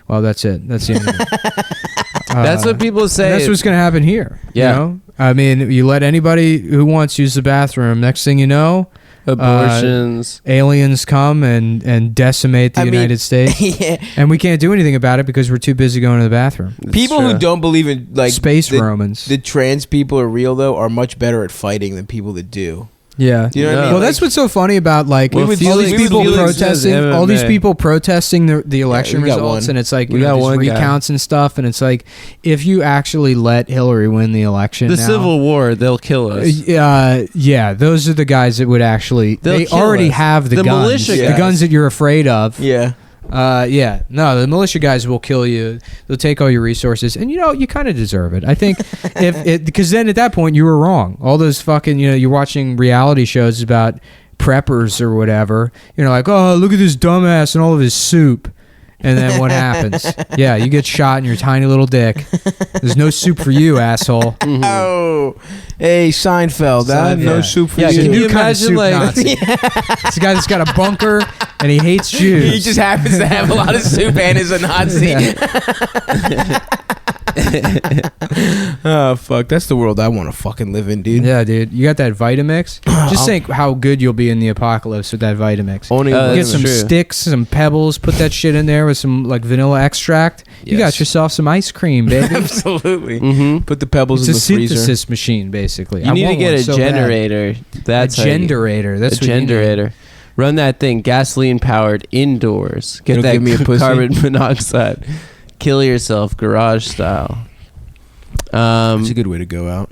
well, that's it. That's the end of it. That's what people say. And that's what's gonna happen here. Yeah. You know? I mean, you let anybody who wants use the bathroom. Next thing you know, Abortions. aliens come and decimate the United States, yeah. and we can't do anything about it because we're too busy going to the bathroom. People true. who don't believe in like Space the, Romans. the trans people are real though are much better at fighting than people that do. Yeah. You know what I No. mean? Well, that's what's so funny about Well, all these Felix people says protesting, all these MMA. people protesting the election we got results, one. and it's like We you know, got these one guy. recounts and stuff, and it's like if you actually let Hillary win the election, The now, Civil War, they'll kill us. yeah, those are the guys that would actually. They'll They kill already us. have the The guns, militia the guys. guns that you're afraid of. Yeah. No, the militia guys will kill you. They'll take all your resources, and you kind of deserve it. I think because then at that point you were wrong. All those fucking you're watching reality shows about preppers or whatever. You're like, oh, look at this dumbass and all of his soup. And then what happens? Yeah, you get shot in your tiny little dick. There's no soup for you, asshole. Oh, hey Seinfeld, no Yeah. soup for Yeah, you. can you New kind of imagine, soup like- Nazi. It's a guy that's got a bunker and he hates Jews. He just happens to have a lot of soup and is a Nazi. Oh fuck, that's the world I want to fucking live in, dude. Yeah, dude. You got that Vitamix? Just think how good you'll be in the apocalypse with that Vitamix. Only Oh, Get that's some true. sticks, some pebbles, put that shit in there with some like vanilla extract. You got Yes. yourself some ice cream, baby. absolutely. Mm-hmm. Put the pebbles It's in a the freezer. synthesis machine, basically. You I need to want get one a so bad. generator. That's a how you- generator. That's a what you need. generator. Run that thing gasoline powered indoors. Get It'll that give me a pussy. carbon monoxide. Kill yourself garage style. It's a good way to go out.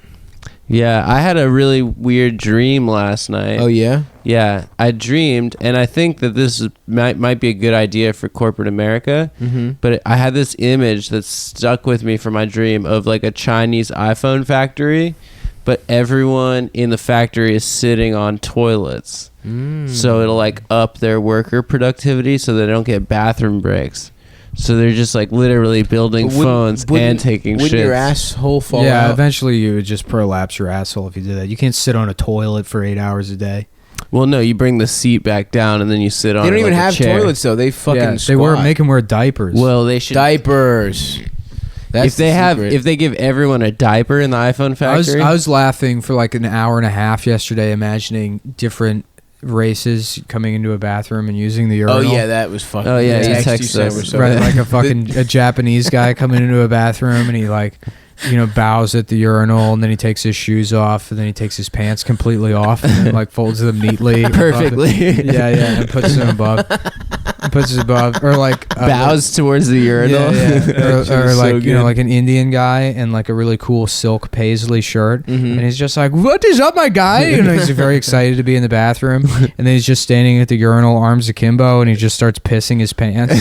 Yeah, I had a really weird dream last night. Oh yeah. Yeah, I dreamed, and I think that might be a good idea for corporate America. Mm-hmm. But I had this image that stuck with me from my dream of like a Chinese iPhone factory, but everyone in the factory is sitting on toilets. So it'll like up their worker productivity so they don't get bathroom breaks. So they're just like literally building phones and taking shit. Wouldn't your asshole fall Yeah, out? eventually you would just prolapse your asshole if you did that. You can't sit on a toilet for 8 hours a day. Well, no, you bring the seat back down and then you sit on. They don't it even like a have chair. toilets though. They fucking Yeah, they squat. make them wear diapers. Well, they should. diapers. That's if they give everyone a diaper in the iPhone factory. I was laughing for like an hour and a half yesterday, imagining different races coming into a bathroom and using the urinal. Oh yeah, that was fucking. Oh, yeah, the you text text sent us. was so Right, bad. like a Japanese guy coming into a bathroom and he like, bows at the urinal and then he takes his shoes off and then he takes his pants completely off and then like folds them neatly Perfectly. and puts them above. Puts it above or like bows towards the urinal. or so like good. like an Indian guy in like a really cool silk paisley shirt, Mhm. and he's just like, "What is up, my guy?" He's very excited to be in the bathroom, and then he's just standing at the urinal, arms akimbo, and he just starts pissing his pants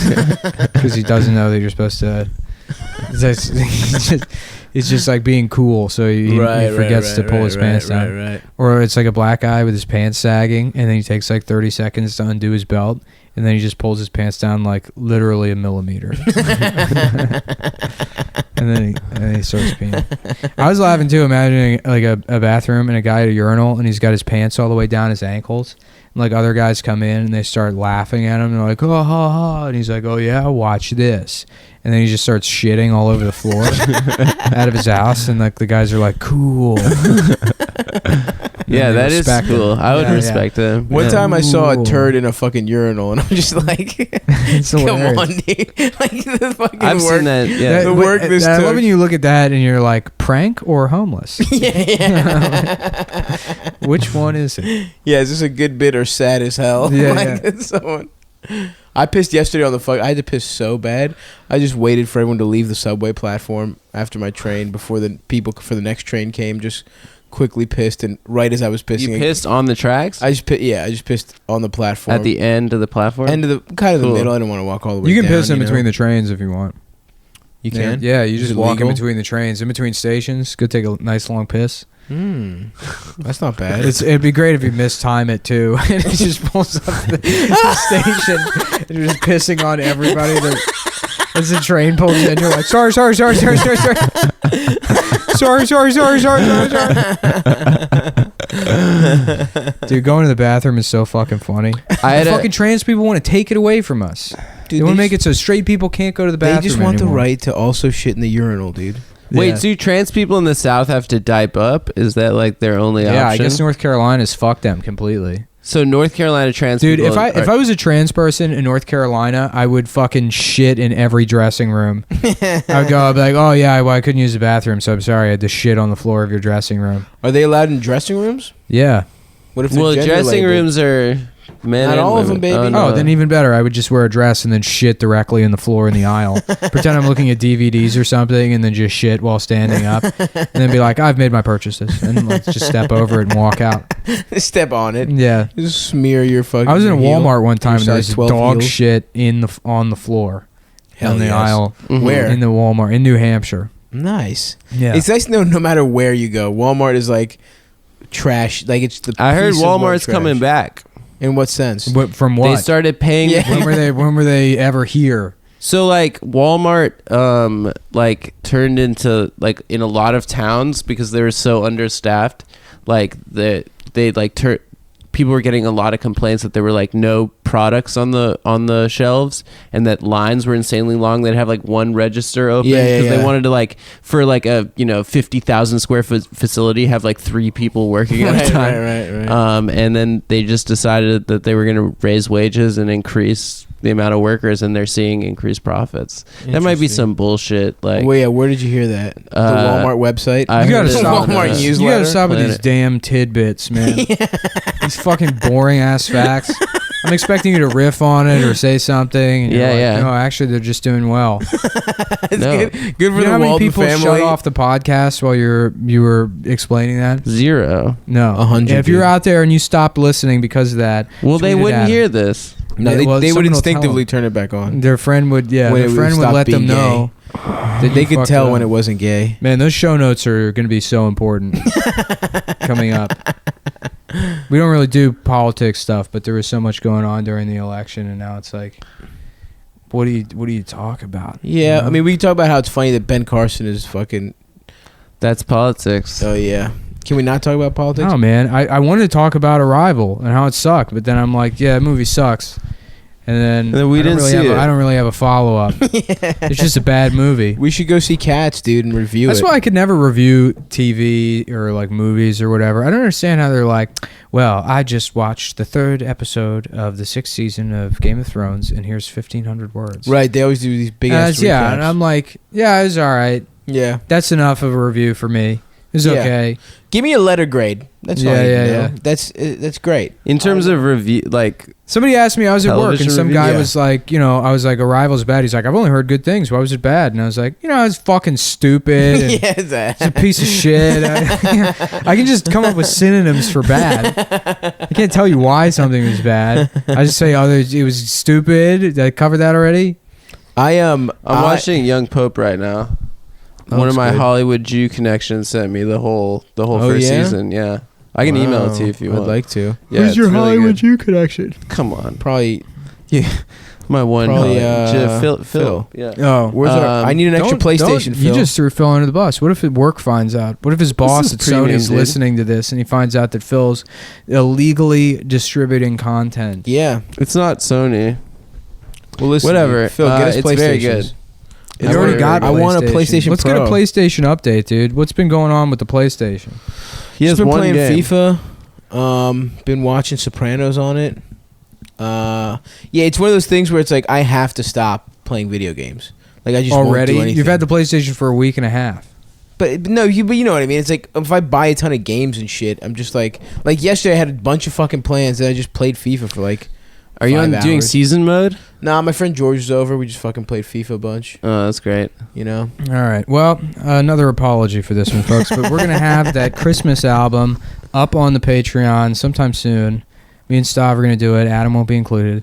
because he doesn't know that you're supposed to. It's just like being cool, so he forgets to pull his pants down. Right. Or it's like a black guy with his pants sagging, and then he takes like 30 seconds to undo his belt, and then he just pulls his pants down like literally a millimeter. and then he starts peeing. I was laughing too, imagining like a bathroom and a guy at a urinal, and he's got his pants all the way down his ankles. And like other guys come in and they start laughing at him. And they're like, "Oh, ha, ha," and he's like, "Oh yeah, watch this." And then he just starts shitting all over the floor out of his house, and like the guys are like, "Cool." Yeah, And they that is respect him. cool. I would Yeah, yeah. respect them. One Yeah. time I saw a Ooh. turd in a fucking urinal, and I'm just like, It's "Come hilarious. on, dude!" Like the fucking I've work. seen that. Yeah. The work this I love took. when you look at that and you're like, prank or homeless? Yeah. Which one is it? Yeah, is this a good bit or sad as hell? Yeah, like yeah. that's someone. I pissed yesterday on the fuck. I had to piss so bad. I just waited for everyone to leave the subway platform after my train before the people for the next train came. Just quickly pissed, and right as I was pissing, You pissed on the tracks I just pissed on the platform at the end of the platform. end of the kind of the Cool. middle. I don't want to walk all the way. You can down, piss in know? between the trains if you want. You can. Yeah, you Is just it walk in legal? between the trains, in between stations. Go take a nice long piss. That's not bad. It'd be great if you mistime it too, and it just pulls up the station, and you're just pissing on everybody. As the train pulls in, you're like, sorry. Sorry. Dude, going to the bathroom is so fucking funny. I had The a- fucking trans people want to take it away from us. Dude, They want to make it so straight people can't go to the They bathroom just want anymore. the right to also shit in the urinal, dude. Wait, Yeah. do trans people in the South have to dipe up? Is that like their only option? Yeah, I guess North Carolina's fucked them completely. So North Carolina trans Dude, people. if I was a trans person in North Carolina, I would fucking shit in every dressing room. I'd be like, "Oh yeah, well, I couldn't use the bathroom, so I'm sorry. I had to shit on the floor of your dressing room." Are they allowed in dressing rooms? Yeah. What if they're well, gender dressing labeled? rooms are men. Not and all of them, women. baby. no. Oh, then even better. I would just wear a dress and then shit directly in the floor in the aisle. Pretend I'm looking at DVDs or something, and then just shit while standing up, and then be like, "I've made my purchases," and let's just step over it and walk out. Step on it. Yeah. Just smear your fucking. I was in a heel. Walmart one time and there size was 12 dog heels. shit on the floor Hell on the yes. aisle Mhm. Where? in the Walmart in New Hampshire. Nice. Yeah. It's nice to know no matter where you go, Walmart is like trash. Like it's the. I heard piece of white Walmart's trash. coming back. In what sense? From what? They started paying. Yeah. when were they ever here? So like Walmart, like turned into like in a lot of towns because they were so understaffed. Like they like people were getting a lot of complaints that there were like no products on the shelves and that lines were insanely long. They'd have like one register open because they wanted to like for like a 50,000 square foot facility have like 3 people working at a time. Right. And then they just decided that they were going to raise wages and increase the amount of workers, and they're seeing increased profits. That might be Interesting. some bullshit. Like, Wait, where did you hear that? The Walmart website. I You gotta heard it stop. on, Walmart uh, news- You gotta stop with Planet. these damn tidbits, man. These fucking boring ass facts. I'm expecting you to riff on it or say something. And you're Yeah, like, yeah. No, actually, they're just doing well. It's No. good for You know the how many Walton people family. shut off the podcast while you were explaining that? 0. No, 100, If you're dude. out there and you stopped listening because of that, Well, they tweet it wouldn't at 'em. hear this. No, Yeah, they, well, they would someone will tell instinctively 'em. turn it back on. Their friend would, When their it friend would stopped let them being gay. know. They could fucked tell up. when it wasn't gay. Man, those show notes are going to be so important coming up. We don't really do politics stuff, but there was so much going on during the election, and now it's like, what do you talk about? Yeah, You know? I mean, we can talk about how it's funny that Ben Carson is fucking. That's politics. Oh yeah, Can we not talk about politics? No, man. I wanted to talk about Arrival and how it sucked, but then I'm like, yeah, that movie sucks. And then we didn't see it. I don't really have a follow up. It's just a bad movie. We should go see Cats, dude, and review That's it. why I could never review TV or like movies or whatever. I don't understand how they're like, well, I just watched the 3rd episode of the 6th season of Game of Thrones, and here's 1,500 words. Right, they always do these big ass Yeah, recaps. and I'm like, yeah, it was all right. Yeah. That's enough of a review for me. It was Yeah. okay. Give me a letter grade. That's all. Yeah. That's great. In terms of review, like Somebody asked me, I was at work, and Television some review? guy Yeah. was like, I was like, Arrival's bad. He's like, I've only heard good things. Why was it bad? And I was like, it's fucking stupid. And yeah, it's a piece of shit. I can just come up with synonyms for bad. I can't tell you why something was bad. I just say, it was stupid. Did I cover that already? I'm watching Young Pope right now. One of my good. Hollywood Jew connections sent me the whole first yeah? season. Yeah, I can email it to you if you want. I'd like to. Yeah, it's really good. Jew connection? Come on, Probably. my one. Probably, Phil. Yeah. Oh, Where's our, I need an extra PlayStation. Phil. You just threw Phil under the bus. What if work finds out? What if his boss is at premium, Sony's dude. listening to this and he finds out that Phil's illegally distributing content? Yeah. It's not Sony. Well, listen. Whatever. Phil, get us It's PlayStations. very good. You already got. I want a PlayStation Let's get a Pro. PlayStation update, dude. What's been going on with the PlayStation? He has Just been one playing game. FIFA. Been watching Sopranos on it. Yeah, it's one of those things where it's like I have to stop playing video games. Like I just Already, won't do anything. you've had the PlayStation for a week and a half. But no, you know what I mean. It's like if I buy a ton of games and shit, I'm just like yesterday I had a bunch of fucking plans and I just played FIFA for like. Are you 5 doing hours. season mode? Nah, my friend George was over. We just fucking played FIFA a bunch. Oh, that's great. You know. All right. Well, another apology for this one, folks. But we're gonna have that Christmas album up on the Patreon sometime soon. Me and Stav are gonna do it. Adam won't be included.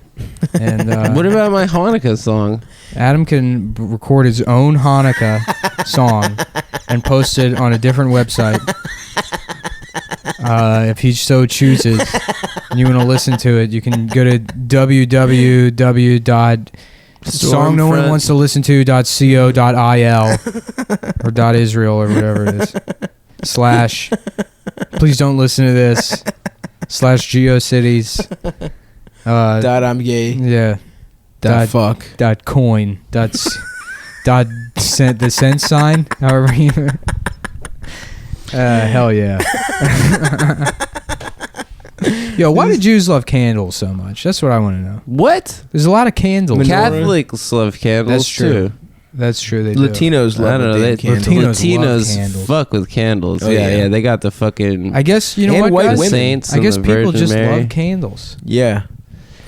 And What about my Hanukkah song? Adam can record his own Hanukkah song and post it on a different website. If he so chooses, and you want to listen to it, you can go to www.songnowantwantstolisten.co.il or .israel or whatever it is. / please don't listen to this. / GeoCities. Dot I'm gay. Yeah. Dot fuck. .coin. The cent sign. However you. Hell yeah. Yo, why do Jews love candles so much? That's what I want to know. What? There's a lot of candles. Catholics love candles That's true. too. That's true. They do. Latinos I love don't know. the They, damn candles. Latinos love Latinos candles. fuck with candles. Oh, yeah, yeah. yeah. They got the fucking. I guess you know And what, white guys? women. saints. I and guess the people Virgin just Mary. love candles. Yeah.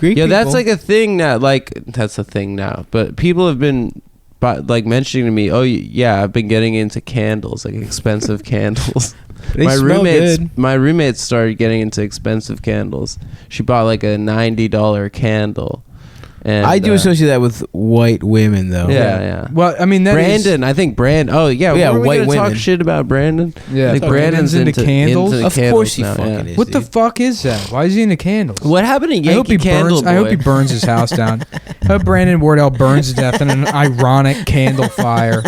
Greek Yeah, that's people. like a thing now. Like that's a thing now. But people have been, like mentioning to me, oh yeah, I've been getting into candles, like expensive candles. They smell good. My roommates started getting into expensive candles. She bought like a $90 candle. And I do associate that with white women, though. Yeah. Well, I mean, that is- Brandon, I think Brandon. Oh yeah, Yeah, were we white gonna women. talk shit about Brandon. Yeah, I think fuck, Brandon's into candles. into Of candles course he now, fucking yeah. is. What the dude. fuck is that? Why is he into candles? What happened to Yankee I hope he Candle burns. I hope he Boy? burns his house down. I hope Brandon Wardell burns to death in an ironic candle fire.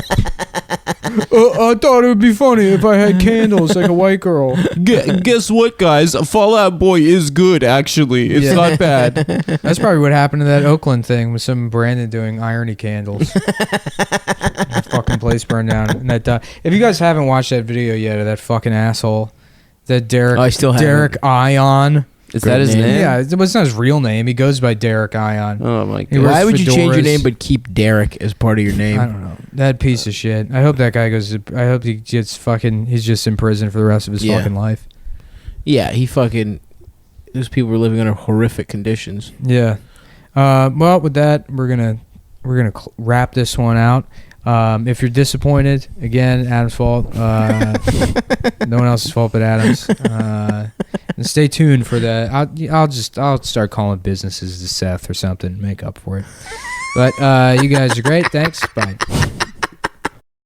I thought it would be funny if I had candles like a white girl. Guess what, guys? Fallout Boy is good, actually. It's Yeah. not bad. That's probably what happened to that Oakland thing with some Brandon doing irony candles. That fucking place burned down. And that if you guys haven't watched that video yet of that fucking asshole, that Derek, I still haven't. Derek Ion. Is that his name? Yeah, it's not his real name. He goes by Derek Ion. Oh my He god. works Why would you change your fedoras. name but keep Derek as part of your name? I don't know. That piece of shit. I hope that guy goes. I hope he gets fucking. He's just in prison for the rest of his Yeah. fucking life. Yeah, he fucking. Those people were living under horrific conditions. Yeah. Well, with that, we're gonna wrap this one out. If you're disappointed, again, Adam's fault. No one else's fault but Adam's. And stay tuned for that. I'll start calling businesses to Seth or something, make up for it. But you guys are great. Thanks. Bye.